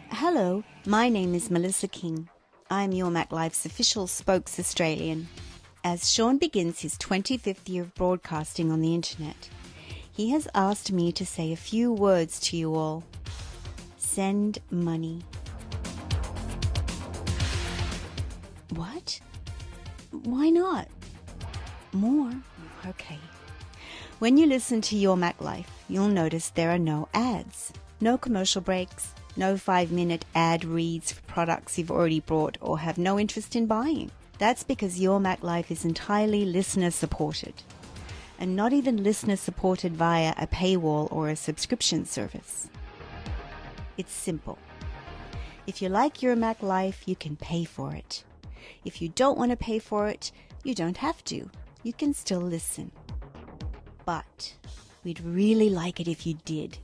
Hello, my name is Melissa King. I'm Your Mac Life's official spokes Australian. As Shawn begins his 25th year of broadcasting on the internet, he has asked me to say a few words to you all. Send money. What? Why not? More? Okay. When you listen to Your Mac Life, you'll notice there are no ads, no commercial breaks, no 5-minute ad reads for products you've already bought or have no interest in buying. That's because Your Mac Life is entirely listener-supported, and not even listener-supported via a paywall or a subscription service. It's simple. If you like Your Mac Life, you can pay for it. If you don't want to pay for it, you don't have to. You can still listen. But we'd really like it if you did.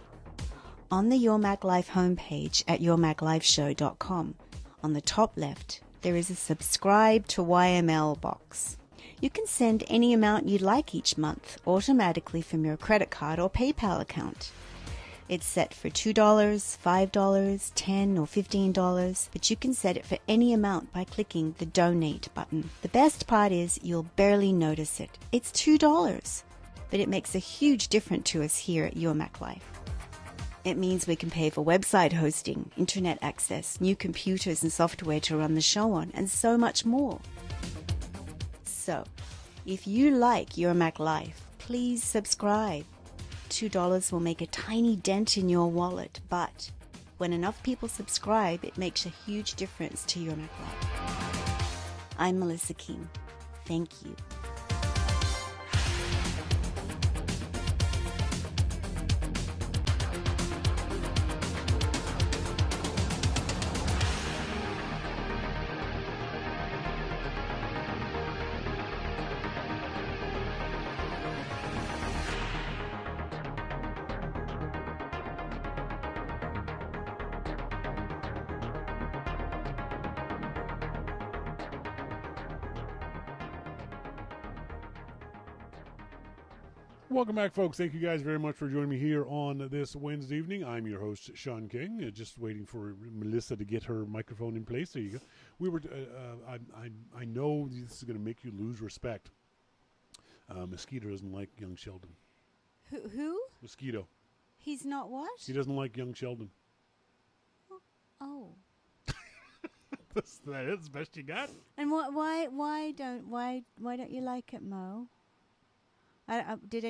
On the Your Mac Life homepage at yourmaclifeshow.com, on the top left, there is a subscribe to YML box. You can send any amount you'd like each month automatically from your credit card or PayPal account. It's set for $2, $5, $10, or $15, but you can set it for any amount by clicking the Donate button. The best part is you'll barely notice it. It's $2, but it makes a huge difference to us here at Your Mac Life. It means we can pay for website hosting, internet access, new computers and software to run the show on, and so much more. So, if you like Your Mac Life, please subscribe. $2 will make a tiny dent in your wallet, but when enough people subscribe, it makes a huge difference to Your Mac Life. I'm Melissa King. Thank you. Welcome back, folks. Thank you guys very much for joining me here on this Wednesday evening. I'm your host, Shawn King. Just waiting for Melissa to get her microphone in place. There you go. We were. I know this is going to make you lose respect. Mosquito doesn't like young Sheldon. Who? Mosquito. He's not what? He doesn't like young Sheldon. Oh. That's the best you got. And why don't you like it, Mo? Did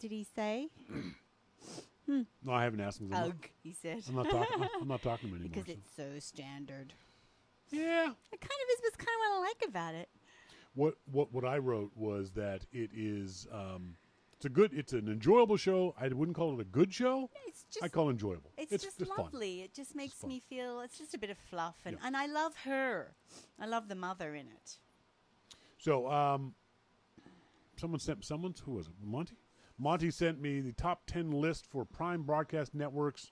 he say? No, I haven't asked him. Ugh, he said. I'm not talking. I'm not talking to him anymore. Because it's so standard. Yeah. It kind of is. That's kind of what I like about it. What I wrote was that it is. It's an enjoyable show. I wouldn't call it a good show. I call it enjoyable. It's just Fun. lovely. It just makes me feel. It's just a bit of fluff, and I love her. I love the mother in it. So, who was it? Monty? Monty sent me the top 10 list for Prime Broadcast Networks.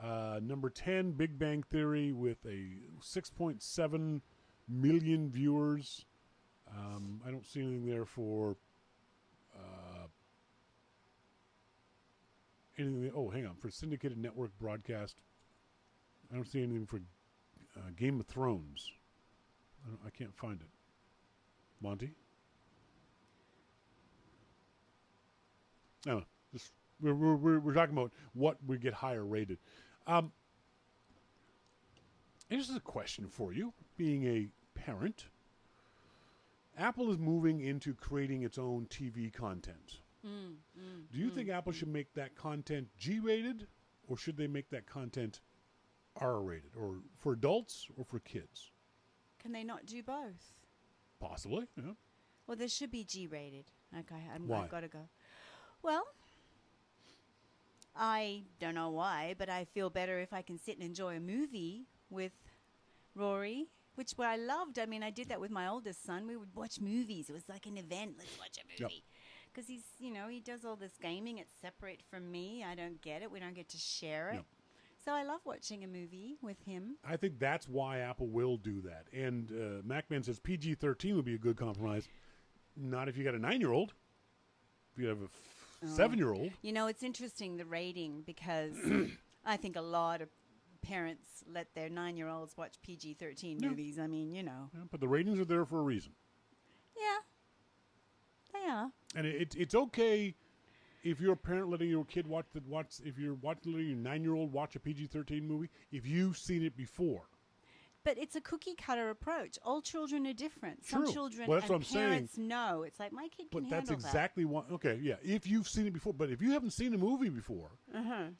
Number 10, Big Bang Theory with a 6.7 million viewers. I don't see anything there for anything. Oh, hang on. For syndicated network broadcast, I don't see anything for Game of Thrones. I can't find it. Monty? No, we're talking about what we get higher rated. And this is a question for you, being a parent. Apple is moving into creating its own TV content. Do you think Apple should make that content G-rated, or should they make that content R-rated, or for adults or for kids? Can they not do both? Possibly, yeah. Well, there should be G-rated. Okay, Why? I've got to go. Well, I don't know why, but I feel better if I can sit and enjoy a movie with Rory, which I loved. I mean, I did that with my oldest son. We would watch movies. It was like an event. Let's watch a movie. Because he's, he does all this gaming. It's separate from me. I don't get it. We don't get to share it. No. So I love watching a movie with him. I think that's why Apple will do that. And MacMan says PG-13 would be a good compromise. Not if you got a 9-year-old. If you have a 7-year-old. It's interesting, the rating, because I think a lot of parents let their 9-year-olds watch PG-13 movies. I mean, Yeah, but the ratings are there for a reason. Yeah, they are. And it's okay if you're a parent letting your kid if you're letting your 9-year-old watch a PG-13 movie, if you've seen it before. But it's a cookie-cutter approach. All children are different. True. Some children and parents know. It's like, my kid can handle that. But that's exactly what... Okay, yeah. If you've seen it before. But if you haven't seen a movie before,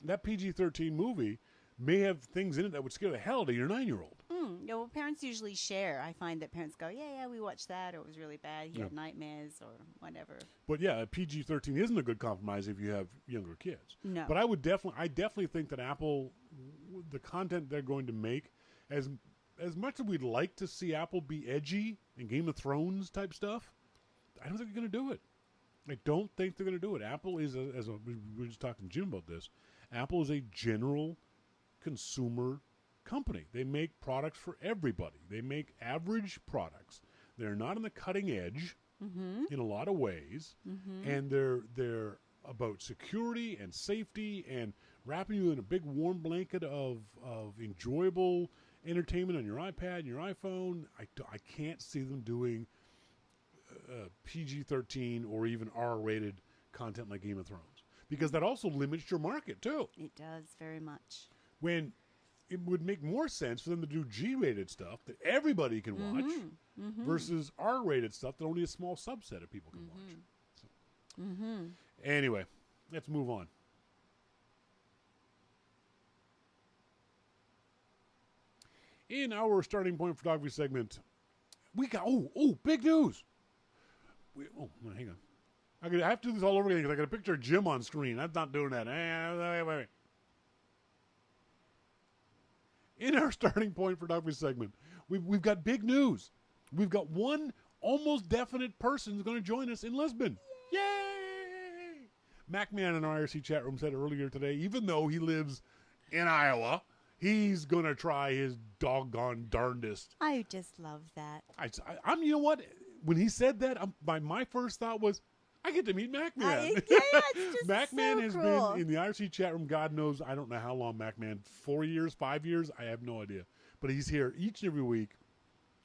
that PG-13 movie may have things in it that would scare the hell out of your 9-year-old. Yeah, well, parents usually share. I find that parents go, yeah, we watched that, or it was really bad. He had nightmares or whatever. But, yeah, PG-13 isn't a good compromise if you have younger kids. No. But I definitely think that Apple, the content they're going to make, as much as we'd like to see Apple be edgy and Game of Thrones type stuff, I don't think they're going to do it. I don't think they're going to do it. Apple is, we were just talking to Jim about this, Apple is a general consumer company. They make products for everybody. They make average products. They're not on the cutting edge in a lot of ways, and they're about security and safety and wrapping you in a big warm blanket of enjoyable entertainment on your iPad and your iPhone. I can't see them doing PG-13 or even R-rated content like Game of Thrones, because that also limits your market too. It does very much. When it would make more sense for them to do G-rated stuff that everybody can watch versus R-rated stuff that only a small subset of people can watch. So. Anyway, let's move on. In our starting point photography segment, we got big news. Hang on. I have to do this all over again because I got a picture of Jim on screen. I'm not doing that. Wait. In our starting point photography segment, we've got big news. We've got one almost definite person who's going to join us in Lisbon. Yay! MacMan in our IRC chat room said earlier today, even though he lives in Iowa, he's going to try his doggone darndest. I just love that. I'm. You know what? When he said that, my first thought was, I get to meet MacMan. It's just MacMan so has cool. been in the IRC chat room, God knows, I don't know how long MacMan, 4 years, 5 years, I have no idea. But he's here each and every week.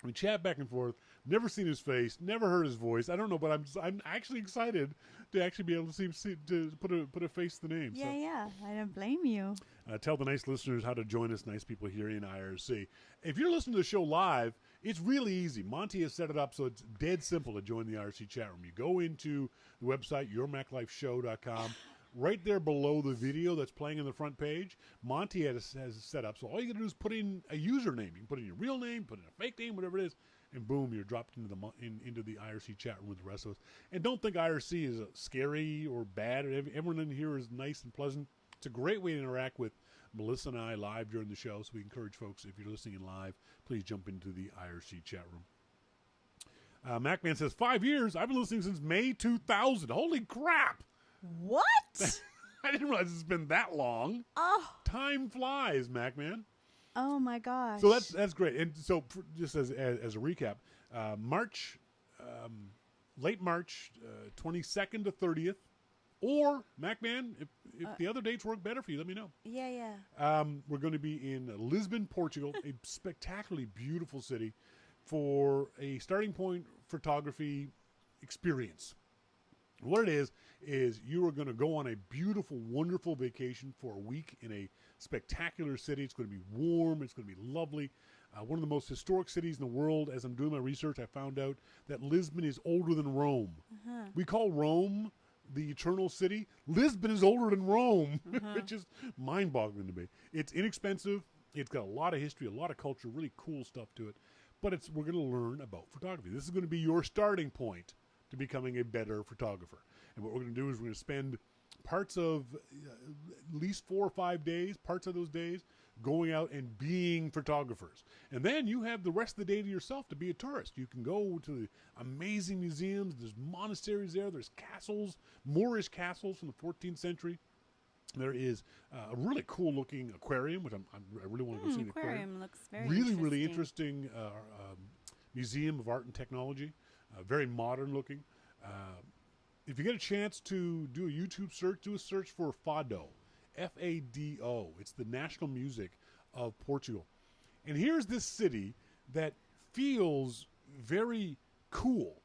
We chat back and forth. Never seen his face, never heard his voice. I don't know, but I'm actually excited to actually be able to see to put a face to the name. Yeah, I don't blame you. Tell the nice listeners how to join us, nice people here in IRC. If you're listening to the show live, it's really easy. Monty has set it up so it's dead simple to join the IRC chat room. You go into the website, yourmaclifeshow.com. Right there below the video that's playing on the front page, Monty has it set up. So all you got to do is put in a username. You can put in your real name, put in a fake name, whatever it is, and boom, you're dropped into the IRC chat room with the rest of us. And don't think IRC is scary or bad. Everyone in here is nice and pleasant. It's a great way to interact with Melissa and I live during the show. So we encourage folks, if you're listening in live, please jump into the IRC chat room. MacMan says, 5 years? I've been listening since May 2000. Holy crap! What? I didn't realize it's been that long. Oh. Time flies, MacMan. Oh my gosh. So that's great. And so just as a recap, late March, 22nd to 30th, or MacMan, if the other dates work better for you, let me know. Yeah. We're going to be in Lisbon, Portugal, a spectacularly beautiful city, for a starting point photography experience. What it is you are going to go on a beautiful, wonderful vacation for a week in a spectacular city. It's going to be warm. It's going to be lovely. One of the most historic cities in the world. As I'm doing my research, I found out that Lisbon is older than Rome. We call Rome the eternal city. Lisbon is older than Rome, which is mind-boggling to me. It's inexpensive. It's got a lot of history, a lot of culture, really cool stuff to it. But we're going to learn about photography. This is going to be your starting point to becoming a better photographer. And what we're going to do is we're going to spend parts of at least 4 or 5 days, parts of those days, going out and being photographers. And then you have the rest of the day to yourself to be a tourist. You can go to the amazing museums. There's monasteries there. There's castles, Moorish castles from the 14th century. There is a really cool looking aquarium, which I really want to go see. The aquarium looks very really interesting museum of art and technology. Very modern looking. If you get a chance to do a YouTube search, do a search for Fado, F-A-D-O. It's the national music of Portugal. And here's this city that feels very cool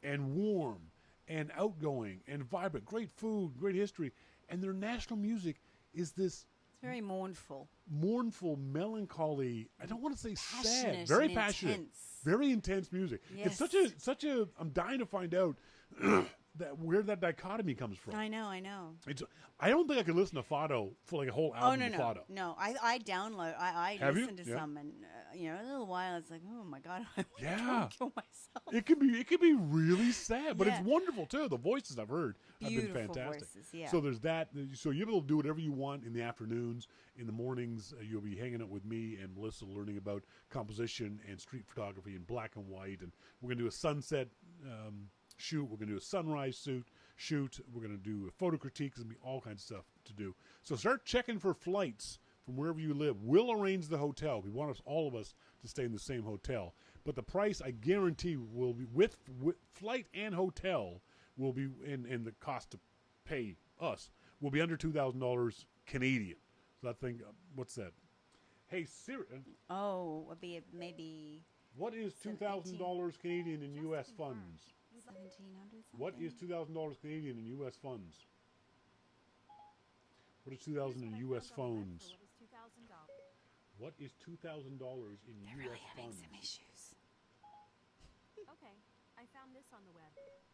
and warm and outgoing and vibrant. Great food, great history. And their national music is this... It's very mournful. Mournful, melancholy, I don't want to say passionate, sad. Very passionate. Intense. Very intense music. Yes. It's such a I'm dying to find out where that dichotomy comes from. I know. I don't think I could listen to Fado for like a whole album of Fado. No, I download. I Have listen you? to some, and a little while it's like, oh my god, I Yeah. to kill myself. It could be really sad, but it's wonderful too. The voices I've heard have been Beautiful fantastic. voices, yeah. So there's that. So you'll be able to do whatever you want in the afternoons. In the mornings, you'll be hanging out with me and Melissa, learning about composition and street photography in black and white. And we're gonna do a sunset shoot. We're gonna do a sunrise shoot. We're gonna do photo critiques. There's gonna be all kinds of stuff to do. So start checking for flights from wherever you live. We'll arrange the hotel. We want all of us to stay in the same hotel. But the price, I guarantee, will be with flight and hotel will be, and the cost to pay us will be under $2,000 Canadian. So I think, what's that? Hey, Siri. Oh, would be maybe. What is $2,000 Canadian in U.S. funds? 1,700 something. What is $2,000 Canadian in U.S. funds? What is 2,000 in U.S. funds? What is $2,000 in They're U.S. really having funds? some issues. Okay, I found this on the web.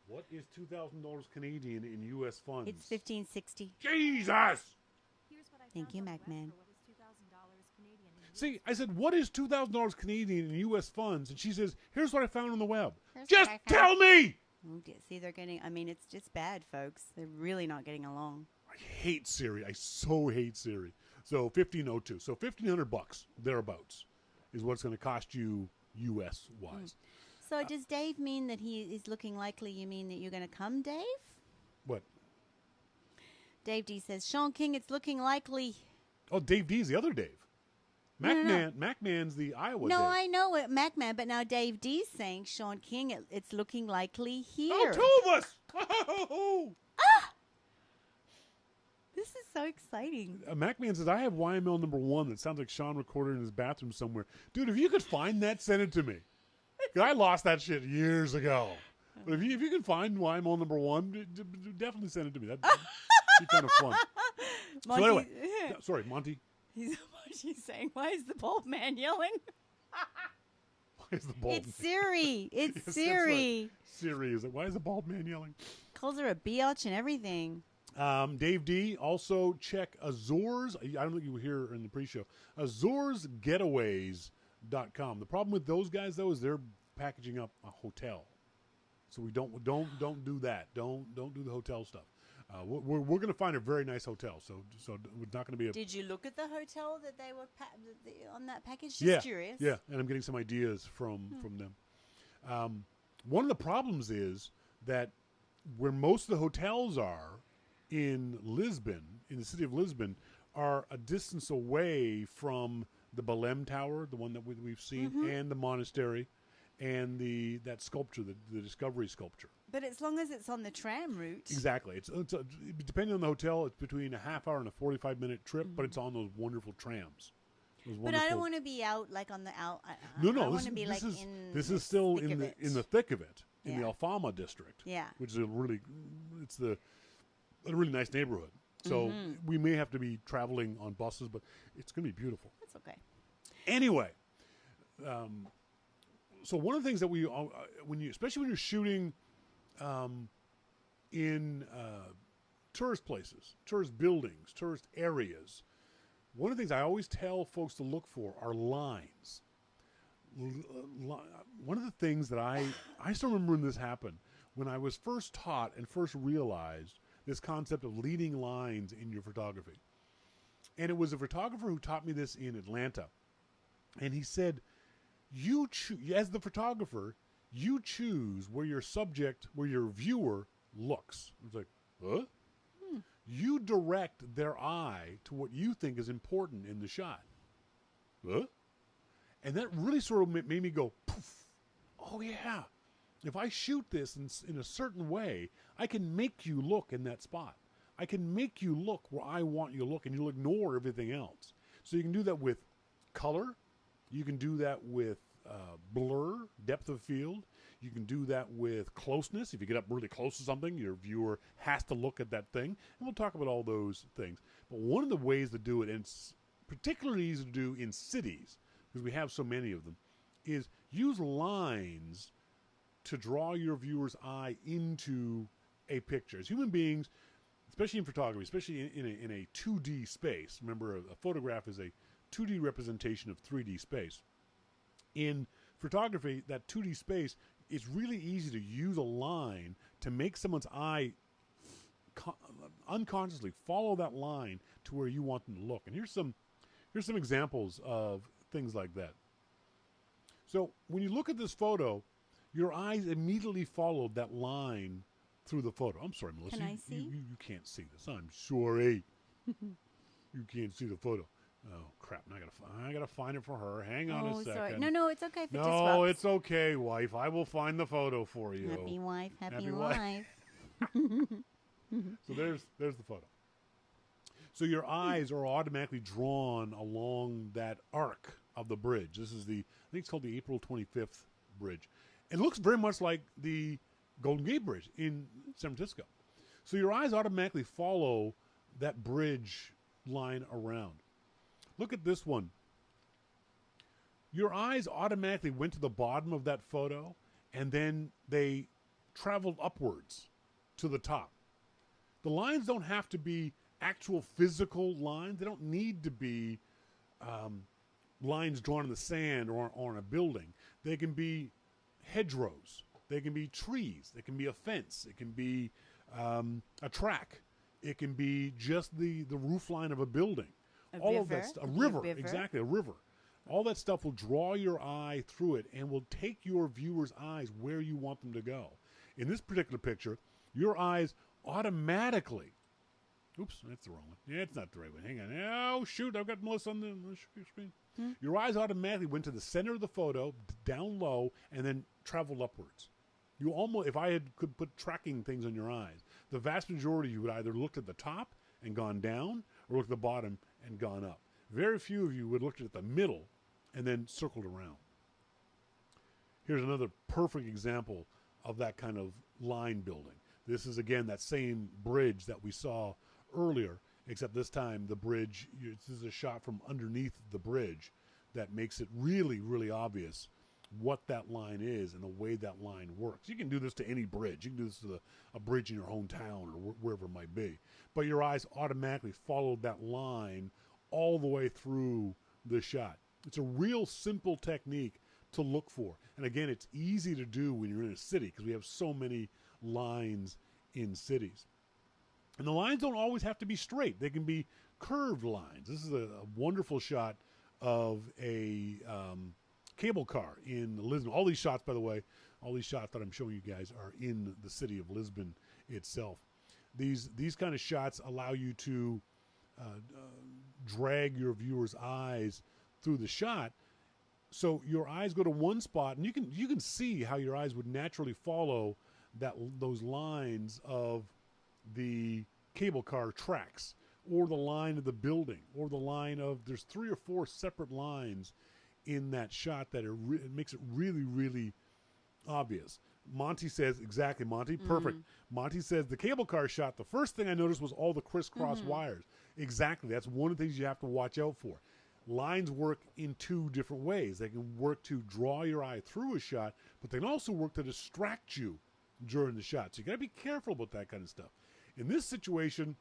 What is $2,000 Canadian in U.S. funds? It's 1560. Jesus! Here's what I Thank found you, on the Mac web Man. for what is $2,000 Canadian in See, I said, what is $2,000 Canadian in U.S. funds? And she says, here's what I found on the web. Here's Just what I tell found. me! Oh, see, they're getting. I mean, it's just bad, folks. They're really not getting along. I hate Siri. I so hate Siri. So 1502. So $1,500 thereabouts is what it's going to cost you U.S. wise. So does Dave mean that he is looking likely? You mean that you're going to come, Dave? What? Dave D says, Shawn King, it's looking likely. Oh, Dave D's the other Dave. No. MacMan's the Iowa No, Dave. I know it, MacMan, but now Dave D's saying, Shawn King, it's looking likely here. Oh, two of us! Oh! This is so exciting. MacMan says, I have YML number 1 that sounds like Shawn recorded in his bathroom somewhere. Dude, if you could find that, send it to me. 'Cause I lost that shit years ago. But if you can find YML number 1, definitely send it to me. That'd be kind of fun. Monty, So anyway, sorry, Monty. She's saying, why is the bald man yelling? Why is the bald It's Siri. It's Yes, that's Siri. right. Siri is like, why is the bald man yelling? Calls her a biatch and everything. Dave D, also check Azores. I don't think you were here in the pre-show. AzoresGetaways.com. The problem with those guys, though, is they're packaging up a hotel. So we don't do that. Don't do the hotel stuff. We're going to find a very nice hotel. So it's not going to be a. Did you look at the hotel that they were on that package? Just Yeah, curious. yeah, and I'm getting some ideas from them. One of the problems is that where most of the hotels are in Lisbon, in the city of Lisbon, are a distance away from the Belém Tower, the one that we've seen, and the monastery, and that sculpture, the Discovery sculpture. But as long as it's on the tram route. Exactly. It's depending on the hotel, it's between a half hour and a 45-minute trip, but it's on those wonderful trams. But I don't want to be out like on the out. No. I want to be like in. This is still in the thick of it, in the Yeah. Alfama district. Yeah. Which is a really nice neighborhood. So we may have to be traveling on buses, but it's going to be beautiful. That's okay. Anyway, so one of the things that especially when you're shooting in tourist places, tourist buildings, tourist areas, one of the things I always tell folks to look for are lines. One of the things that I still remember when this happened, when I was first taught and first realized this concept of leading lines in your photography. And it was a photographer who taught me this in Atlanta. And he said, as the photographer, you choose where your viewer looks. It's like, huh? You direct their eye to what you think is important in the shot. Huh? And that really sort of made me go, poof. Oh, yeah. If I shoot this in a certain way, I can make you look in that spot. I can make you look where I want you to look, and you'll ignore everything else. So you can do that with color. You can do that with blur, depth of field. You can do that with closeness. If you get up really close to something, your viewer has to look at that thing. And we'll talk about all those things. But one of the ways to do it, and it's particularly easy to do in cities, because we have so many of them, is use lines to draw your viewer's eye into a picture. As human beings, especially in photography, especially in a 2D space, remember a photograph is a 2D representation of 3D space. In photography, that 2D space, it's really easy to use a line to make someone's eye unconsciously follow that line to where you want them to look. And here's some examples of things like that. So when you look at this photo, your eyes immediately followed that line through the photo. I'm sorry, Melissa. Can I see? You can't see this. I'm sorry. You can't see the photo. Oh crap! Now I gotta find it for her. Hang on a second. Sorry. No, it's okay if it No, disrupts. it's okay, wife. I will find the photo for you. Happy wife, happy Happy wife. life. So there's the photo. So your eyes are automatically drawn along that arc of the bridge. This is I think it's called the April 25th Bridge. It looks very much like the Golden Gate Bridge in San Francisco. So your eyes automatically follow that bridge line around. Look at this one. Your eyes automatically went to the bottom of that photo, and then they traveled upwards to the top. The lines don't have to be actual physical lines. They don't need to be lines drawn in the sand or on a building. They can be hedgerows. They can be trees. They can be a fence. It can be a track. It can be just the roof line of a building. All of that stuff. A river. Exactly, a river. All that stuff will draw your eye through it and will take your viewer's eyes where you want them to go. In this particular picture, your eyes automatically... Oops, that's the wrong one. Yeah, it's not the right one. Hang on. Oh, shoot, I've got Melissa on the screen. Your eyes automatically went to the center of the photo, down low, and then traveled upwards. You almost, if I could put tracking things on your eyes, the vast majority you would either looked at the top and gone down, or looked at the bottom and gone up. Very few of you would look at the middle and then circled around. Here's another perfect example of that kind of line building. This is, again, that same bridge that we saw earlier, except this time the bridge, this is a shot from underneath the bridge that makes it really, really obvious what that line is and the way that line works. You can do this to any bridge. You can do this to a bridge in your hometown or wherever it might be. But your eyes automatically followed that line all the way through the shot. It's a real simple technique to look for. And again, it's easy to do when you're in a city because we have so many lines in cities. And the lines don't always have to be straight. They can be curved lines. This is a wonderful shot of a cable car in Lisbon. All these shots, by the way, all these shots that I'm showing you guys are in the city of Lisbon itself. These kind of shots allow you to drag your viewer's eyes through the shot. So your eyes go to one spot, and you can see how your eyes would naturally follow those lines of the cable car tracks, or the line of the building, or the line of, there's 3 or 4 separate lines in that shot that it makes it really, really obvious. Monty says, exactly, Monty, perfect. Monty says, the cable car shot, the first thing I noticed was all the crisscross wires. Exactly, that's one of the things you have to watch out for. Lines work in 2 different ways. They can work to draw your eye through a shot, but they can also work to distract you during the shot. So you got to be careful about that kind of stuff. In this situation,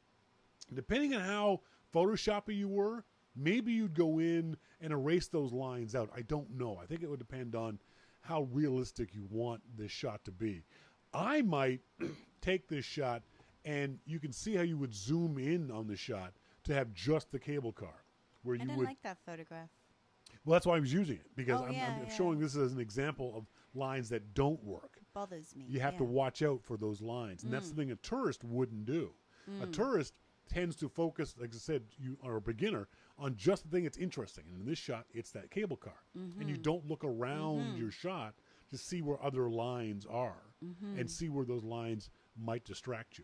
depending on how photoshoppy you were, maybe you'd go in and erase those lines out. I don't know. I think it would depend on how realistic you want this shot to be. I might take this shot, and you can see how you would zoom in on the shot to have just the cable car. Where I didn't like that photograph. Well, that's why I was using it, because I'm showing this as an example of lines that don't work. It bothers me. You have to watch out for those lines, and that's the thing a tourist wouldn't do. A tourist tends to focus, like I said, you are a beginner, on just the thing that's interesting. And in this shot, it's that cable car. And you don't look around your shot to see where other lines are and see where those lines might distract you.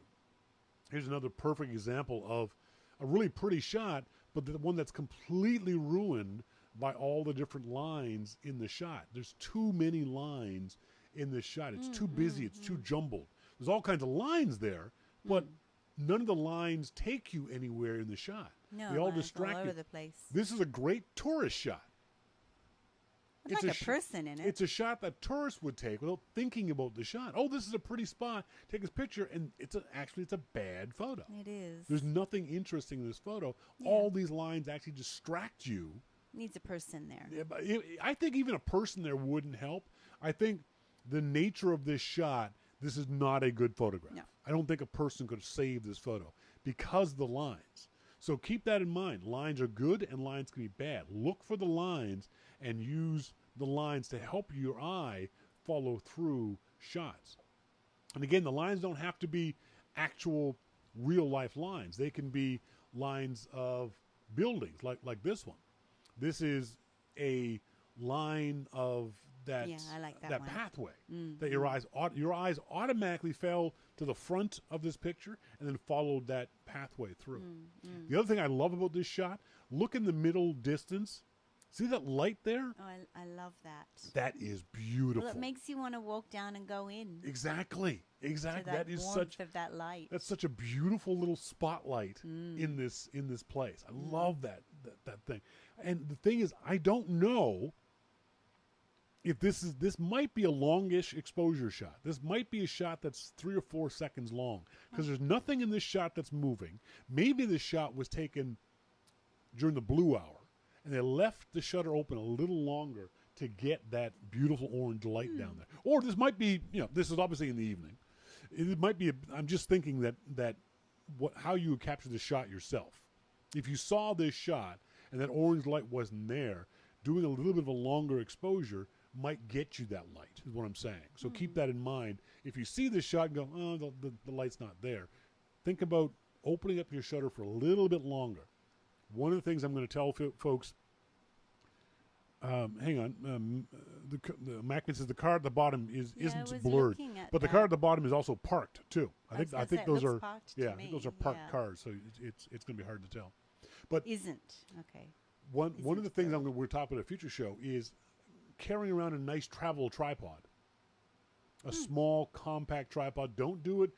Here's another perfect example of a really pretty shot, but the one that's completely ruined by all the different lines in the shot. There's too many lines in this shot. It's too busy. It's too jumbled. There's all kinds of lines there, but none of the lines take you anywhere in the shot. No, they all distract all you. over the place. This is a great tourist shot. It's like a person in it. It's a shot that tourists would take without thinking about the shot. Oh, this is a pretty spot. Take this picture, and actually it's a bad photo. It is. There's nothing interesting in this photo. Yeah. All these lines actually distract you. Needs a person there. Yeah, but I think even a person there wouldn't help. I think the nature of this shot, this is not a good photograph. No. I don't think a person could save this photo because of the lines. So keep that in mind. Lines are good and lines can be bad. Look for the lines and use the lines to help your eye follow through shots. And again, the lines don't have to be actual real life lines. They can be lines of buildings like this one. This is a line of Yeah, I like that one. pathway. That your eyes automatically fell to the front of this picture and then followed that pathway through. The other thing I love about this shot, look in the middle distance. See that light there? Oh, I love that. That is beautiful. Well, it makes you want to walk down and go in. Exactly. To that is warmth such of that light. That's such a beautiful little spotlight in this place. I love that thing. And the thing is, I don't know if this might be a longish exposure shot. This might be a shot that's 3 or 4 seconds long because there's nothing in this shot that's moving. Maybe this shot was taken during the blue hour and they left the shutter open a little longer to get that beautiful orange light down there. Or this might be, this is obviously in the evening. It might be, I'm just thinking that how you would capture the shot yourself. If you saw this shot and that orange light wasn't there, doing a little bit of a longer exposure might get you that light, is what I'm saying. So keep that in mind. If you see this shot and go, oh, the light's not there, think about opening up your shutter for a little bit longer. One of the things I'm going to tell folks, hang on, the Macman says the car at the bottom isn't blurred, but the car at the bottom is also parked too. I think those are parked cars, so it's going to be hard to tell. But isn't okay. One of the things we're talking about a future show is carrying around a nice travel tripod, a small compact tripod. Don't do it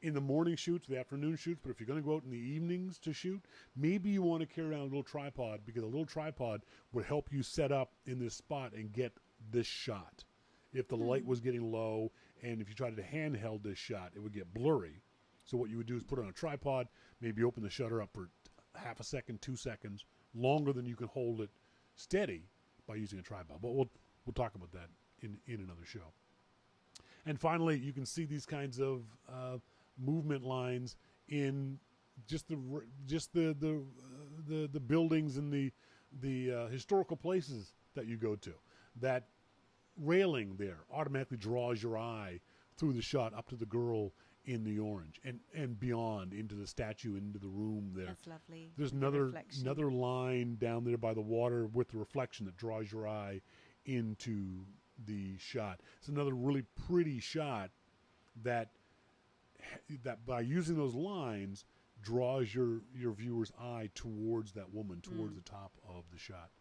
in the morning shoots, the afternoon shoots, but if you're going to go out in the evenings to shoot, maybe you want to carry around a little tripod because a little tripod would help you set up in this spot and get this shot. If the light was getting low and if you tried to handheld this shot, it would get blurry. So what you would do is put it on a tripod, maybe open the shutter up for half a second, 2 seconds, longer than you can hold it steady by using a tripod. But we'll talk about that in another show. And finally, you can see these kinds of movement lines in just the buildings and the historical places that you go to. That railing there automatically draws your eye through the shot up to the girl in the orange and beyond into the statue, into the room there. That's lovely. There's another line down there by the water with the reflection that draws your eye into the shot. It's another really pretty shot that by using those lines draws your viewer's eye towards that woman, towards the top of the shot.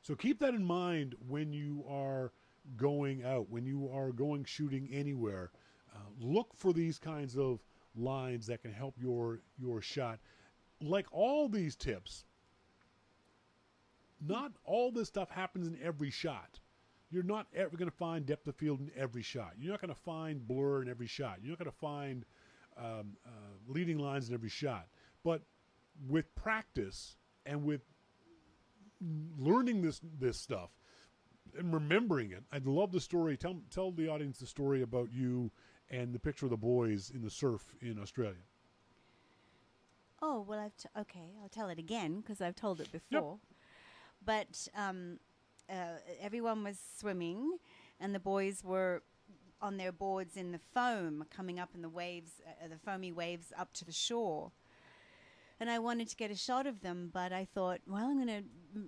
So keep that in mind when you are going out, when you are going shooting anywhere. Look for these kinds of lines that can help your shot. Like all these tips, not all this stuff happens in every shot. You're not ever going to find depth of field in every shot. You're not going to find blur in every shot. You're not going to find leading lines in every shot. But with practice and with learning this stuff and remembering it, I'd love the story. Tell the audience the story about you and the picture of the boys in the surf in Australia. Oh, well, okay, I'll tell it again because I've told it before. Yep. But everyone was swimming and the boys were on their boards in the foam coming up in the waves, the foamy waves up to the shore. And I wanted to get a shot of them, but I thought, well, I'm going to,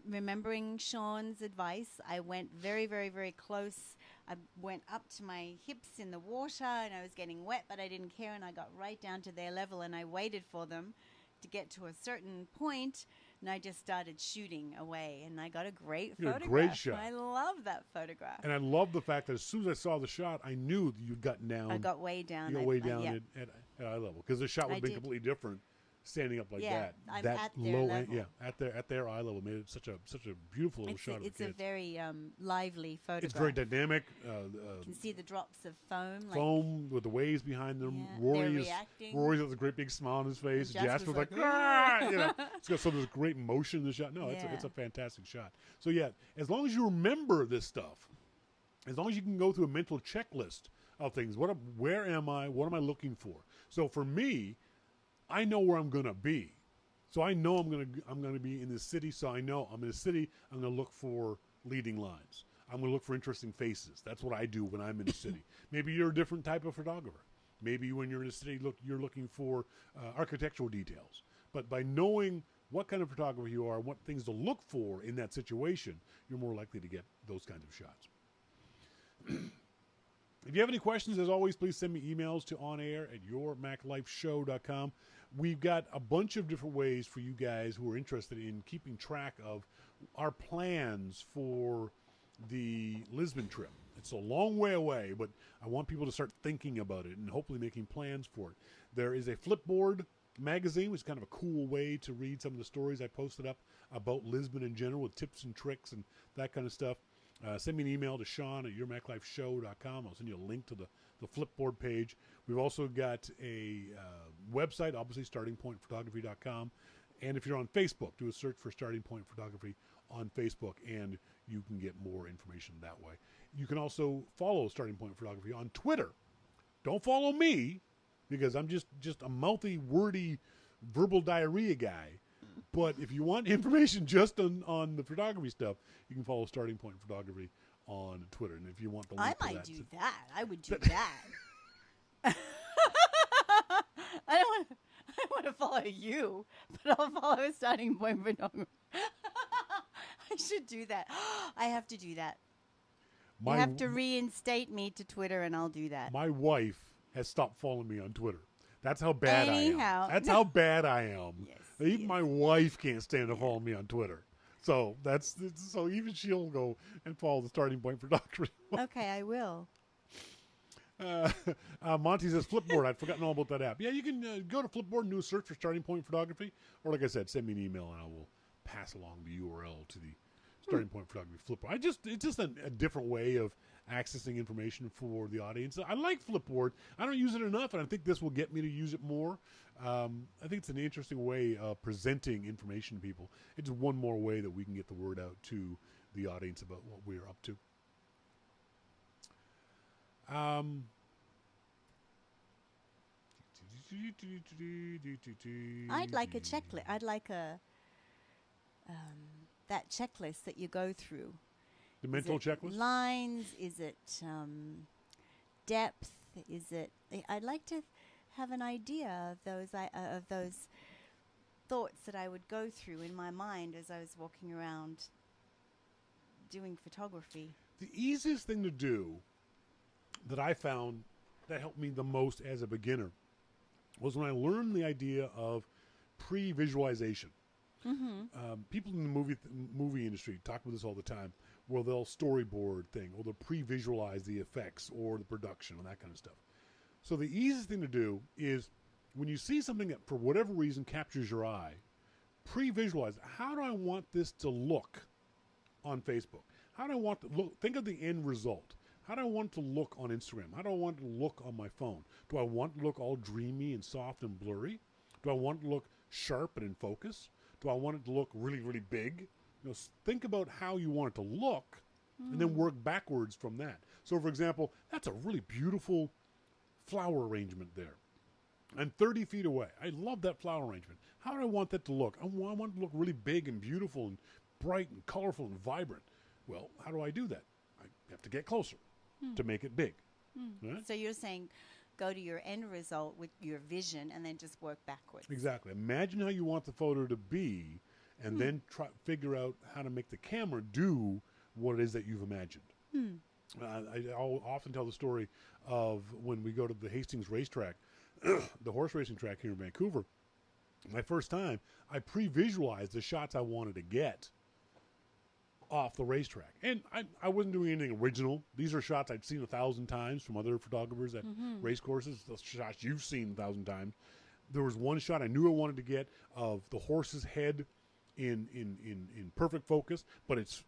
remembering Shawn's advice, I went very, very, very close. I went up to my hips in the water and I was getting wet, but I didn't care. And I got right down to their level and I waited for them to get to a certain point, and I just started shooting away, and I got a great photograph. Great shot. I love that photograph. And I love the fact that as soon as I saw the shot, I knew that you'd gotten down. I got way down. You got way down at eye level because the shot would have been completely different. Standing up like that, I'm that at their low level. at their eye level made it such a beautiful little shot. It's a very lively photograph. It's very dynamic. You can see the drops of foam with the waves behind them. Yeah, they're reacting. Rory's got a great big smile on his face. Jasper's like, so there's great motion in the shot. No, it's a fantastic shot. So as long as you remember this stuff, as long as you can go through a mental checklist of things, where am I? What am I looking for? So for me, I know where I'm going to be. So I know I'm going to be in this city. So I know I'm in a city. I'm going to look for leading lines. I'm going to look for interesting faces. That's what I do when I'm in a city. Maybe you're a different type of photographer. Maybe when you're in a city, you're looking for architectural details. But by knowing what kind of photographer you are, what things to look for in that situation, you're more likely to get those kinds of shots. If you have any questions, as always, please send me emails to onair@yourmaclifeshow.com. We've got a bunch of different ways for you guys who are interested in keeping track of our plans for the Lisbon trip. It's a long way away, but I want people to start thinking about it and hopefully making plans for it. There is a Flipboard magazine, which is kind of a cool way to read some of the stories I posted up about Lisbon in general with tips and tricks and that kind of stuff. Send me an email to Shawn@yourmaclifeshow.com. I'll send you a link to the Flipboard page. We've also got a website, obviously, startingpointphotography.com. And if you're on Facebook, do a search for Starting Point Photography on Facebook, and you can get more information that way. You can also follow Starting Point Photography on Twitter. Don't follow me, because I'm just a mouthy, wordy, verbal diarrhea guy. But if you want information just on the photography stuff, you can follow Starting Point Photography on Twitter. And if you want the link I to might that, do that. I would do that. I don't want to follow you, but I'll follow Starting Point Photography. I should do that. I have to do that. You have to reinstate me to Twitter, and I'll do that. My wife has stopped following me on Twitter. That's how bad I am. That's No. how bad I am. Yes, Even yes. my wife can't stand to follow me on Twitter. So so even she'll go and follow the Starting Point Photography. Okay, I will. Monty says Flipboard. I'd forgotten all about that app. Yeah, you can go to Flipboard and do a search for Starting Point Photography. Or like I said, send me an email and I will pass along the URL to the Starting Point Photography Flipboard. It's just a different way of accessing information for the audience. I like Flipboard. I don't use it enough, and I think this will get me to use it more. I think it's an interesting way of presenting information to people. It's one more way that we can get the word out to the audience about what we're up to. I'd like a checklist. I'd like that checklist that you go through. The mental checklist? Lines? Is it depth? Is it? I'd like to have an idea of those thoughts that I would go through in my mind as I was walking around doing photography. The easiest thing to do that I found that helped me the most as a beginner was when I learned the idea of pre-visualization. People in the movie industry talk about this all the time, where they'll storyboard thing, or they'll pre-visualize the effects or the production and that kind of stuff. So the easiest thing to do is when you see something that for whatever reason captures your eye, pre-visualize. How do I want this to look on Facebook? How do I want to look? Think of the end result. How do I want it to look on Instagram? How do I want it to look on my phone? Do I want it to look all dreamy and soft and blurry? Do I want it to look sharp and in focus? Do I want it to look really, really big? Think about how you want it to look and then work backwards from that. So, for example, that's a really beautiful flower arrangement there. I'm 30 feet away. I love that flower arrangement. How do I want that to look? I want it to look really big and beautiful and bright and colorful and vibrant. Well, how do I do that? I have to get closer to make it big. Right? So you're saying go to your end result with your vision and then just work backwards. Exactly. Imagine how you want the photo to be and then figure out how to make the camera do what it is that you've imagined. I'll often tell the story of when we go to the Hastings racetrack, the horse racing track here in Vancouver. My first time, I pre-visualized the shots I wanted to get off the racetrack. And I wasn't doing anything original. These are shots I'd seen 1,000 times from other photographers at race courses, the shots you've seen 1,000 times. There was one shot I knew I wanted to get of the horse's head in perfect focus, but its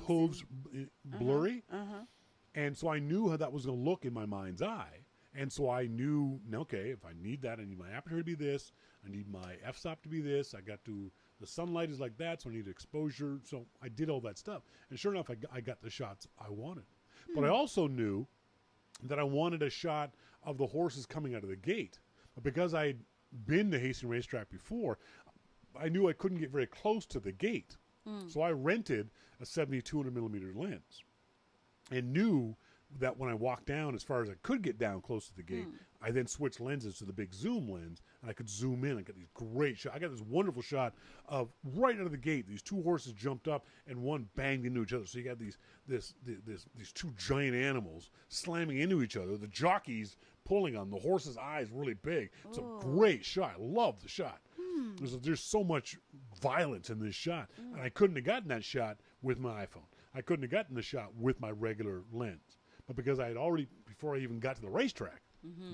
hooves blurry. And so I knew how that was going to look in my mind's eye. And so I knew, okay, if I need that, I need my aperture to be this. I need my f-stop to be this. The sunlight is like that, so I need exposure. So I did all that stuff. And sure enough, I got the shots I wanted. But I also knew that I wanted a shot of the horses coming out of the gate. But because I'd been to Hastings Racetrack before, I knew I couldn't get very close to the gate. So I rented a 70-200 millimeter lens and knew that when I walked down as far as I could get down close to the gate, I then switched lenses to the big zoom lens, and I could zoom in and get these great shots. I got this wonderful shot of right out of the gate, these two horses jumped up and one banged into each other. So you got these two giant animals slamming into each other. The jockeys pulling on the horse's eyes really big. It's a great shot. I love the shot. There's so much violence in this shot, and I couldn't have gotten that shot with my iPhone. I couldn't have gotten the shot with my regular lens. But because I had already, before I even got to the racetrack,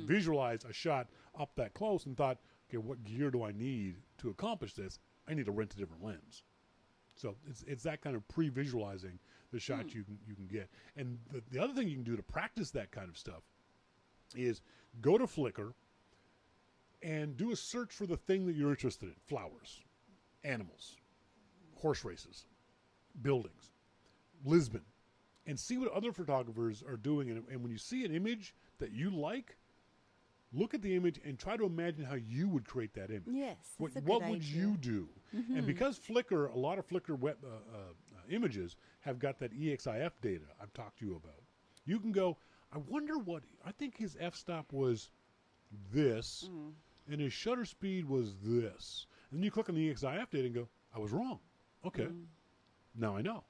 visualized a shot up that close and thought, okay, what gear do I need to accomplish this? I need to rent a different lens. So it's that kind of pre-visualizing the shot you can get. And the other thing you can do to practice that kind of stuff is go to Flickr and do a search for the thing that you're interested in. Flowers, animals, horse races, buildings, Lisbon. And see what other photographers are doing. And when you see an image that you like, look at the image and try to imagine how you would create that image. Yes, What that's a good would idea. you do? And because Flickr, a lot of Flickr web images have got that EXIF data I've talked to you about. You can go, I wonder what, I think his f-stop was this, and his shutter speed was this. And then you click on the EXIF data and go, I was wrong. Okay, now I know.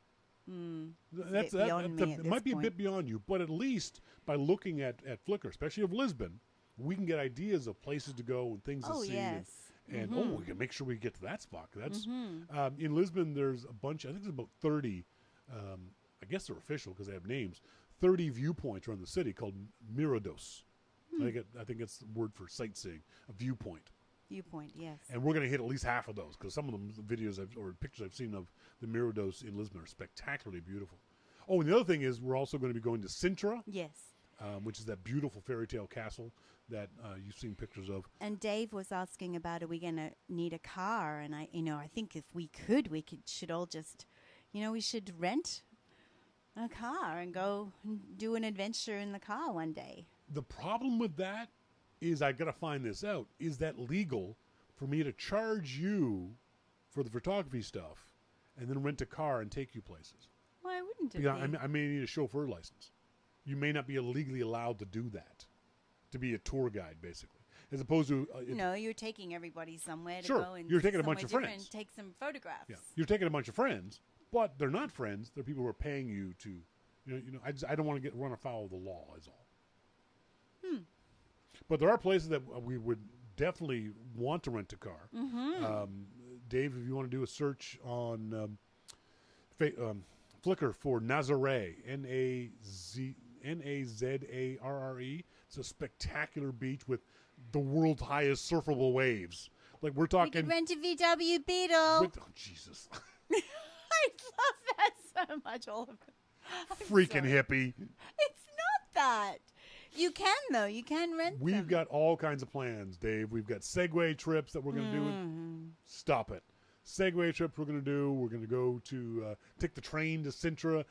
It might be a bit beyond you, but at least by looking at Flickr, especially of Lisbon, we can get ideas of places to go and things to see. Yes. And we can make sure we get to that spot. That's in Lisbon. There's a bunch. I think there's about 30. I guess they're official because they have names. 30 viewpoints around the city called Mirados. I think it's the word for sightseeing. A viewpoint. Viewpoint, yes. And we're going to hit at least half of those because some of them, the videos or pictures I've seen of the Mirados in Lisbon are spectacularly beautiful. Oh, and the other thing is we're also going to be going to Sintra, Yes. which is that beautiful fairy tale castle that you've seen pictures of. And Dave was asking about, are we going to need a car? And I think if we should all just, we should rent a car and go do an adventure in the car one day. The problem with that is I got to find this out. Is that legal for me to charge you for the photography stuff and then rent a car and take you places? Why wouldn't it Yeah, be? I may need a chauffeur license. You may not be legally allowed to do that, to be a tour guide, basically, as opposed to you're taking everybody somewhere to Sure, go and you're taking a bunch somewhere of different friends. and take some photographs. Yeah, you're taking a bunch of friends, but they're not friends. They're people who are paying you to, I don't want to run afoul of the law. Is all. But there are places that we would definitely want to rent a car. Dave, if you want to do a search on Flickr for Nazaré, Nazarre. It's a spectacular beach with the world's highest surfable waves. Like we're We talking. could rent a VW Beetle. Oh, Jesus. I love that so much, all of it. Freaking hippie. It's not that. You can, though. You can rent We've them. got all kinds of plans, Dave. We've got Segway trips that we're going to do. Stop it. Segway trips we're going to do. We're going to go to take the train to Sintra.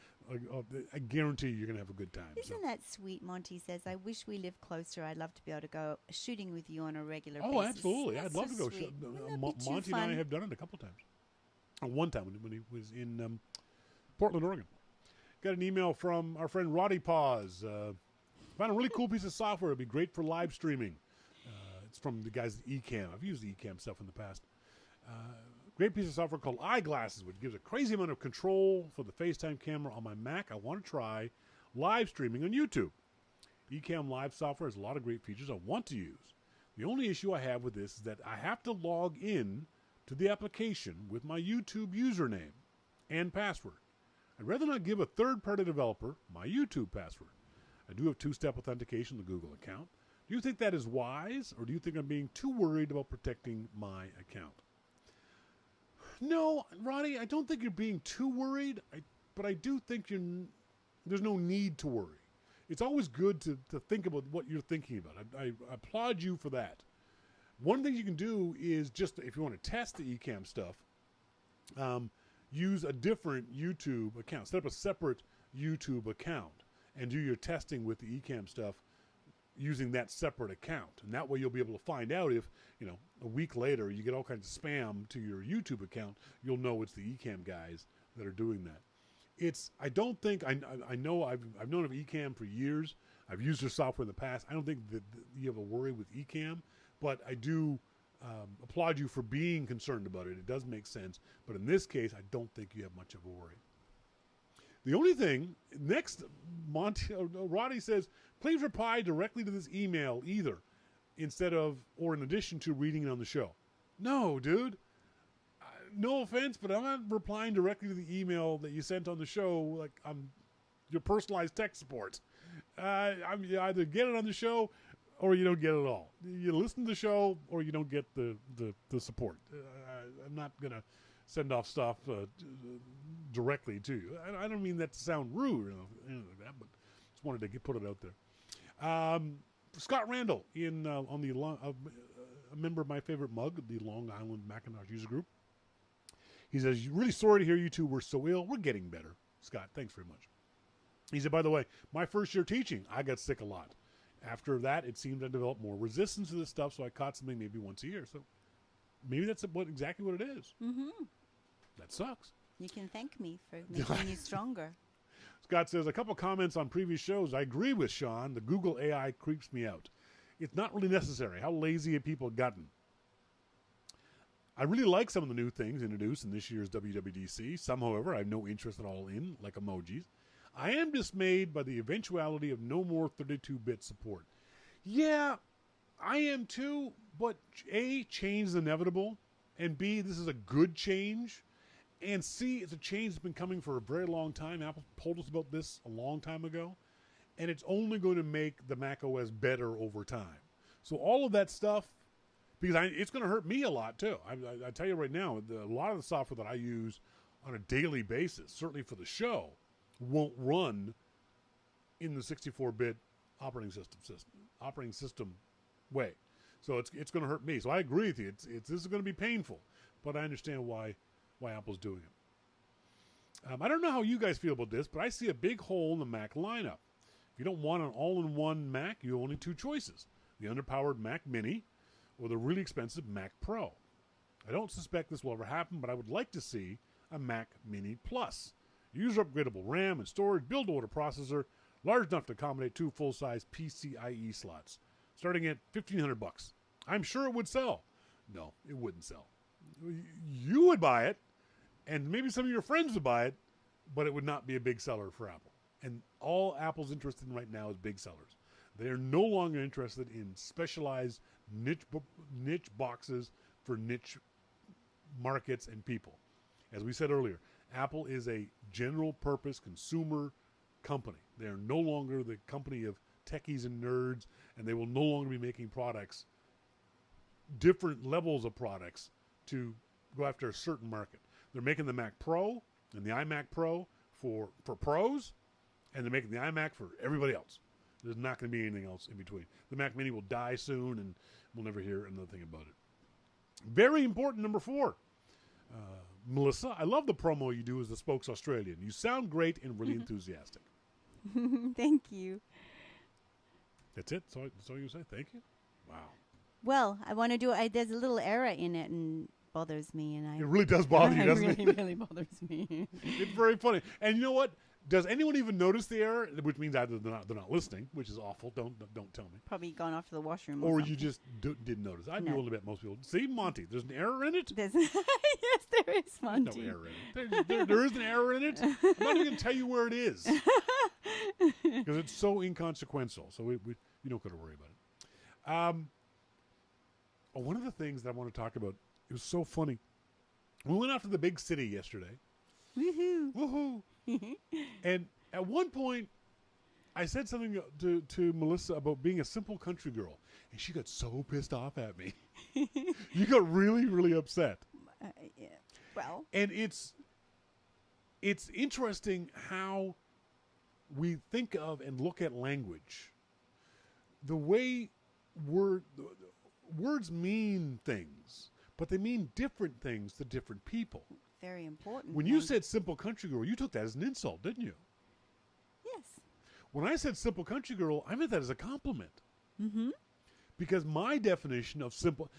I guarantee you're going to have a good time. Isn't that sweet? Monty says, I wish we lived closer. I'd love to be able to go shooting with you on a regular basis. Oh, absolutely. That's I'd love so to go. sweet. Wouldn't that be too Monty and I fun? have done it a couple times. One time when he was in Portland, Oregon. Got an email from our friend Roddy Paws. Found a really cool piece of software. It'd be great for live streaming. It's from the guys at Ecamm. I've used the Ecamm stuff in the past. Great piece of software called Eyeglasses, which gives a crazy amount of control for the FaceTime camera on my Mac. I want to try live streaming on YouTube. Ecamm Live software has a lot of great features I want to use. The only issue I have with this is that I have to log in to the application with my YouTube username and password. I'd rather not give a third-party developer my YouTube password. I do have two-step authentication, the Google account. Do you think that is wise, or do you think I'm being too worried about protecting my account? No, Ronnie, I don't think you're being too worried, but I do think there's no need to worry. It's always good to think about what you're thinking about. I applaud you for that. One thing you can do is just, if you want to test the Ecamm stuff, use a different YouTube account. Set up a separate YouTube account and do your testing with the Ecamm stuff using that separate account. And that way you'll be able to find out if, a week later you get all kinds of spam to your YouTube account, you'll know it's the Ecamm guys that are doing that. I don't think I know I've known of Ecamm for years. I've used their software in the past. I don't think that you have a worry with Ecamm, but I do applaud you for being concerned about it. It does make sense, but in this case, I don't think you have much of a worry. The only thing next, Roddy says, please reply directly to this email either, instead of or in addition to reading it on the show. No, dude. No offense, but I'm not replying directly to the email that you sent on the show. Like I'm your personalized tech support. You either get it on the show or you don't get it at all. You listen to the show or you don't get the support. I'm not going to send off stuff directly to you. I don't mean that to sound rude or anything like that, but just wanted to put it out there. Scott Randall on the a member of my favorite mug, the Long Island Macintosh user group. He says, really sorry to hear you two were so ill. We're getting better. Scott, thanks very much. He said, by the way, my first year teaching, I got sick a lot. After that, it seemed I developed more resistance to this stuff, so I caught something maybe once a year. So maybe that's exactly what it is. Mm-hmm. That sucks. You can thank me for making you stronger. Scott says, a couple comments on previous shows. I agree with Shawn. The Google AI creeps me out. It's not really necessary. How lazy have people gotten? I really like some of the new things introduced in this year's WWDC. Some, however, I have no interest at all in, like emojis. I am dismayed by the eventuality of no more 32-bit support. Yeah, I am too, but A, change is inevitable, and B, this is a good change, and C, it's a change that's been coming for a very long time. Apple told us about this a long time ago, and it's only going to make the Mac OS better over time. So all of that stuff, because it's going to hurt me a lot too. I tell you right now, a lot of the software that I use on a daily basis, certainly for the show, won't run in the 64-bit operating system way. So it's going to hurt me. So I agree with you. This is going to be painful, but I understand why Apple's doing it. I don't know how you guys feel about this, but I see a big hole in the Mac lineup. If you don't want an all-in-one Mac, you have only two choices: the underpowered Mac Mini or the really expensive Mac Pro. I don't suspect this will ever happen, but I would like to see a Mac Mini Plus. User upgradable RAM and storage, build-to-order processor, large enough to accommodate two full-size PCIe slots, starting at $1,500. I'm sure it would sell. No, it wouldn't sell. You would buy it, and maybe some of your friends would buy it, but it would not be a big seller for Apple. And all Apple's interested in right now is big sellers. They are no longer interested in specialized niche boxes for niche markets and people. As we said earlier, Apple is a general-purpose consumer company. They are no longer the company of techies and nerds, and they will no longer be making products, different levels of products, to go after a certain market. They're making the Mac Pro and the iMac Pro for pros, and they're making the iMac for everybody else. There's not going to be anything else in between. The Mac Mini will die soon, and we'll never hear another thing about it. Very important, number 4. Melissa, I love the promo you do as the Spokes Australian. You sound great and really enthusiastic. Thank you. That's it? So you say thank you? Wow. Well, I want to do it. There's a little error in it and bothers me. And it really does bother you, doesn't it? Really bothers me. It's very funny. And you know what? Does anyone even notice the error? Which means either they're not listening, which is awful. Don't tell me. Probably gone off to the washroom. Or you just didn't notice. I'd be willing to bet most people. See, Monty, there's an error in it? Yes, there is, Monty. No error in it. There is an error in it. I'm not even going to tell you where it is. Because it's so inconsequential. So you don't got to worry about it. One of the things that I want to talk about, it was so funny. We went out to the big city yesterday. Woohoo. Woohoo. And at one point, I said something to Melissa about being a simple country girl, and she got so pissed off at me. You got really, really upset. Yeah. Well, and it's interesting how we think of and look at language. The way words mean things, but they mean different things to different people. Very important. When you said simple country girl, you took that as an insult, didn't you? Yes. When I said simple country girl, I meant that as a compliment. Mm-hmm. Because my definition of simple,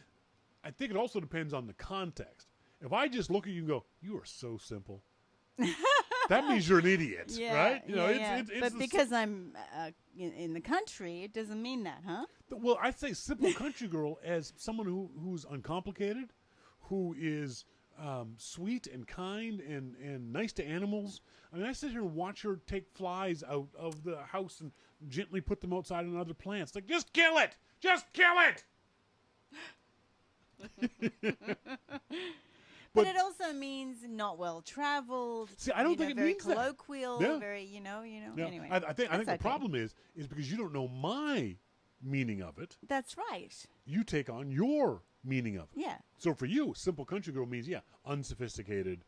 I think it also depends on the context. If I just look at you and go, you are so simple, that means you're an idiot, right? It's but because I'm in the country, it doesn't mean that, huh? Well, I say simple country girl as someone who's uncomplicated, who is sweet and kind and nice to animals. I mean, I sit here and watch her take flies out of the house and gently put them outside on other plants. Like, just kill it! Just kill it! But it also means not well traveled. See, I don't think it very means colloquial, that. Yeah. very, Yeah. Anyway, I think the problem is because you don't know my meaning of it. That's right. You take on your meaning of it. Yeah. So for you, simple country girl means unsophisticated.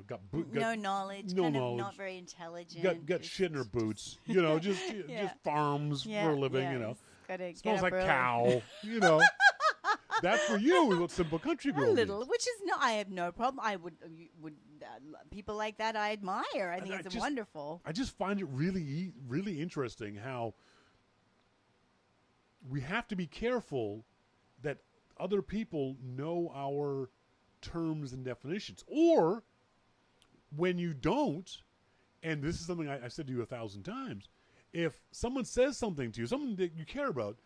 Got no knowledge, no kind knowledge, of not very intelligent. Got shit in her boots. Just farms for a living. Smells like early. cow. That's for you. Is what simple country girl A little, means. which is I have no problem. I would people like that I admire. I think it's wonderful. I just find it really, really interesting how we have to be careful that other people know our terms and definitions, or when you don't, and this is something I said to you 1,000 times, if someone says something to you, something that you care about,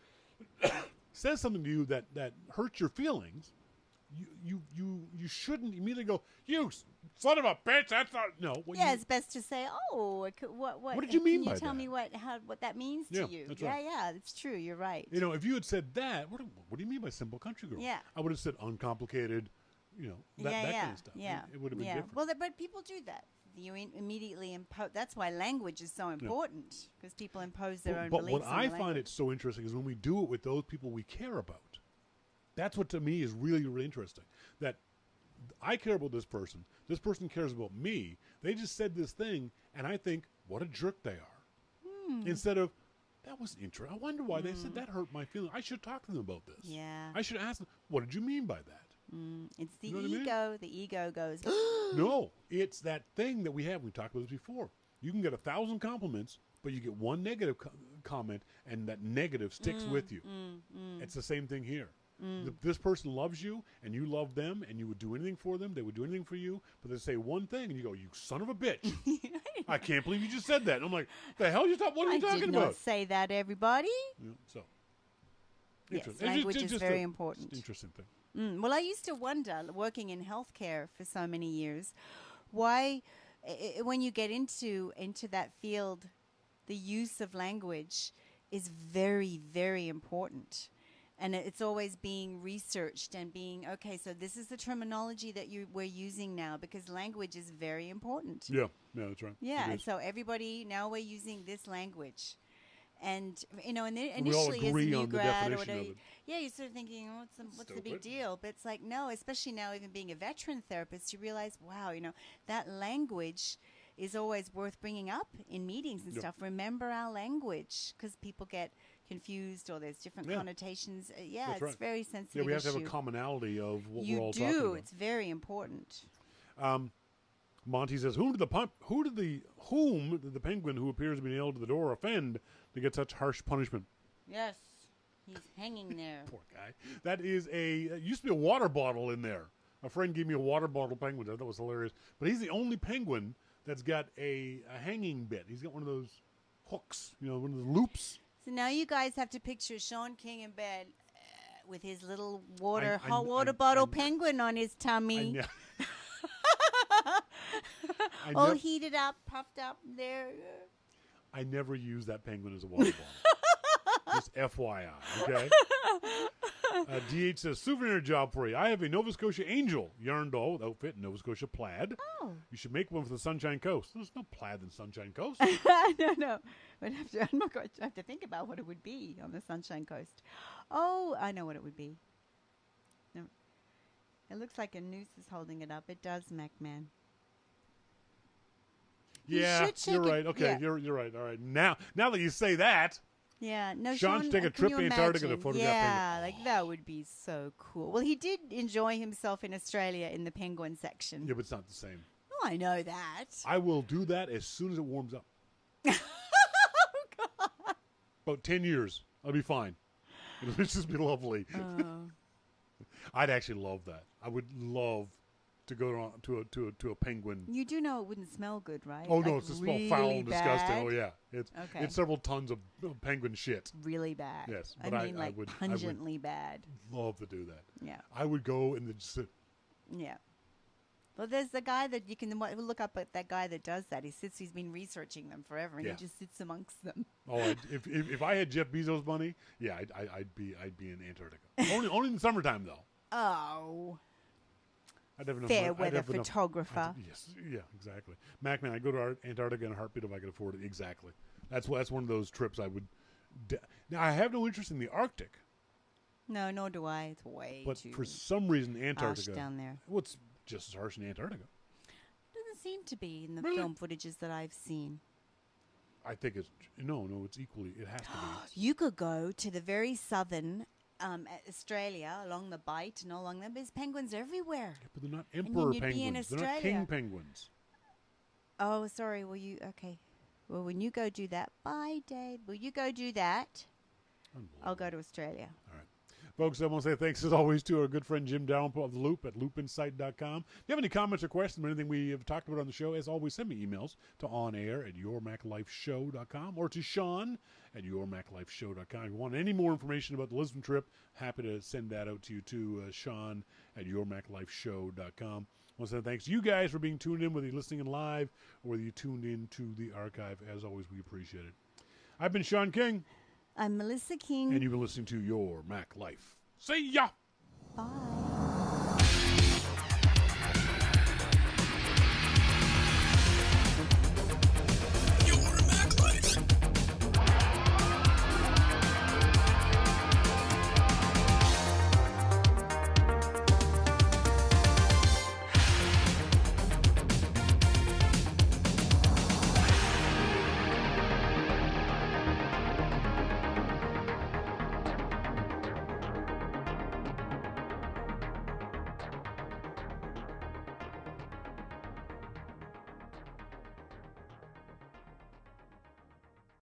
says something to you that hurts your feelings, you shouldn't immediately go, you son of a bitch, that's not, no. It's best to say, what did you mean by that? Can you tell me what that means to you? That's right. Yeah, it's true, you're right. If you had said that, what do you mean by simple country girl? Yeah. I would have said uncomplicated, that kind of stuff. Yeah. It would have been different. Well, but people do that. You immediately impose. That's why language is so important, because people impose their own beliefs. But what I find it so interesting is when we do it with those people we care about. That's what to me is really, really interesting. That I care about this person. This person cares about me. They just said this thing, and I think, what a jerk they are. Instead of, that was interesting. I wonder why they said that hurt my feelings. I should talk to them about this. Yeah. I should ask them, what did you mean by that? It's the ego. I mean? The ego goes. No, it's that thing that we have. We talked about this before. You can get 1,000 compliments, but you get one negative comment, and that negative sticks with you. It's the same thing here. This person loves you, and you love them, and you would do anything for them. They would do anything for you, but they say one thing, and you go, "You son of a bitch! I can't believe you just said that." And I'm like, "The hell you talking? What are you talking about?" I did not say that, everybody. Yes, language is very important. Interesting thing. Well, I used to wonder, working in healthcare for so many years, why, when you get into that field, the use of language is very, very important. And it's always being researched and being, okay, so this is the terminology that we're using now, because language is very important. Yeah, that's right. Yeah, so everybody, now we're using this language. And, and initially we all agree as a new on the grad or definition whatever, of it. you're sort of thinking, what's the big deal? But it's like, no, especially now even being a veteran therapist, you realize, wow, that language is always worth bringing up in meetings and stuff. Remember our language, because people get confused or there's different connotations. It's right. very sensitive. Yeah, we have issue. to have a commonality of what you we're all talking about. You do. It's very important. Monty says, whom did the penguin who appears to be nailed to the door offend to get such harsh punishment? Yes, he's hanging there. Poor guy. That is used to be a water bottle in there. A friend gave me a water bottle penguin. I thought that was hilarious. But he's the only penguin that's got a hanging bit. He's got one of those hooks, one of the loops. So now you guys have to picture Shawn King in bed with his little hot water bottle penguin on his tummy. All heated up, puffed up there. I never use that penguin as a water bottle. Just FYI, okay? DH says, souvenir job for you. I have a Nova Scotia Angel yarn doll outfit in Nova Scotia plaid. Oh. You should make one for the Sunshine Coast. There's no plaid in Sunshine Coast. No. I have to think about what it would be on the Sunshine Coast. Oh, I know what it would be. No. It looks like a noose is holding it up. It does, MacMan. Yeah, you're right. Okay, yeah. You're right. All right. Now that you say that. Yeah, no. Shawn should take a trip to Antarctica to photograph penguins. Like that would be so cool. Well, he did enjoy himself in Australia in the penguin section. Yeah, but it's not the same. Oh, I know that. I will do that as soon as it warms up. Oh, God. About 10 years. I'll be fine. It'll just be lovely. Oh. I'd actually love that. I would love to go to a penguin. You do know it wouldn't smell good, right? Oh no, Like it's just really foul and disgusting. bad? Oh yeah, it's several tons of penguin shit. Really bad. Yes, I but mean, like pungently bad. Love to do that. Yeah. I would go and just sit. Yeah. Well, there's the guy that you can look up at that guy that does that. He's been researching them forever, and he just sits amongst them. Oh, if I had Jeff Bezos' money, yeah, I'd be in Antarctica. Only in the summertime though. Oh. I'd have enough fair weather photographer. Yes, yeah, exactly. Macman, I'd go to Antarctica in a heartbeat if I could afford it. Exactly. That's one of those trips I would. Now I have no interest in the Arctic. No, nor do I. It's way but too for some reason, Antarctica harsh down there. What's just as harsh in Antarctica? Doesn't seem to be in the Really? film footages that I've seen. I think it's no. It's equally. It has to be. You could go to the very southern Australia along the Bight and all along there. There's penguins everywhere. Yeah, but they're not emperor you'd be in penguins. They're not king Australia. penguins. Oh, sorry. Okay. Well, when you go do that, bye, Dave. Will you go do that? I'll go to Australia. All right. Folks, I want to say thanks as always to our good friend Jim Dalrymple of The Loop at loopinsight.com. If you have any comments or questions about anything we have talked about on the show, as always, send me emails to onair@yourmaclifeshow.com or to Shawn at yourmaclifeshow.com. If you want any more information about the Lisbon trip, happy to send that out to you too, Shawn at yourmaclifeshow.com. I want to say thanks to you guys for being tuned in, whether you're listening in live or whether you tuned in to the archive. As always, we appreciate it. I've been Shawn King. I'm Melissa King. And you've been listening to Your Mac Life. See ya! Bye.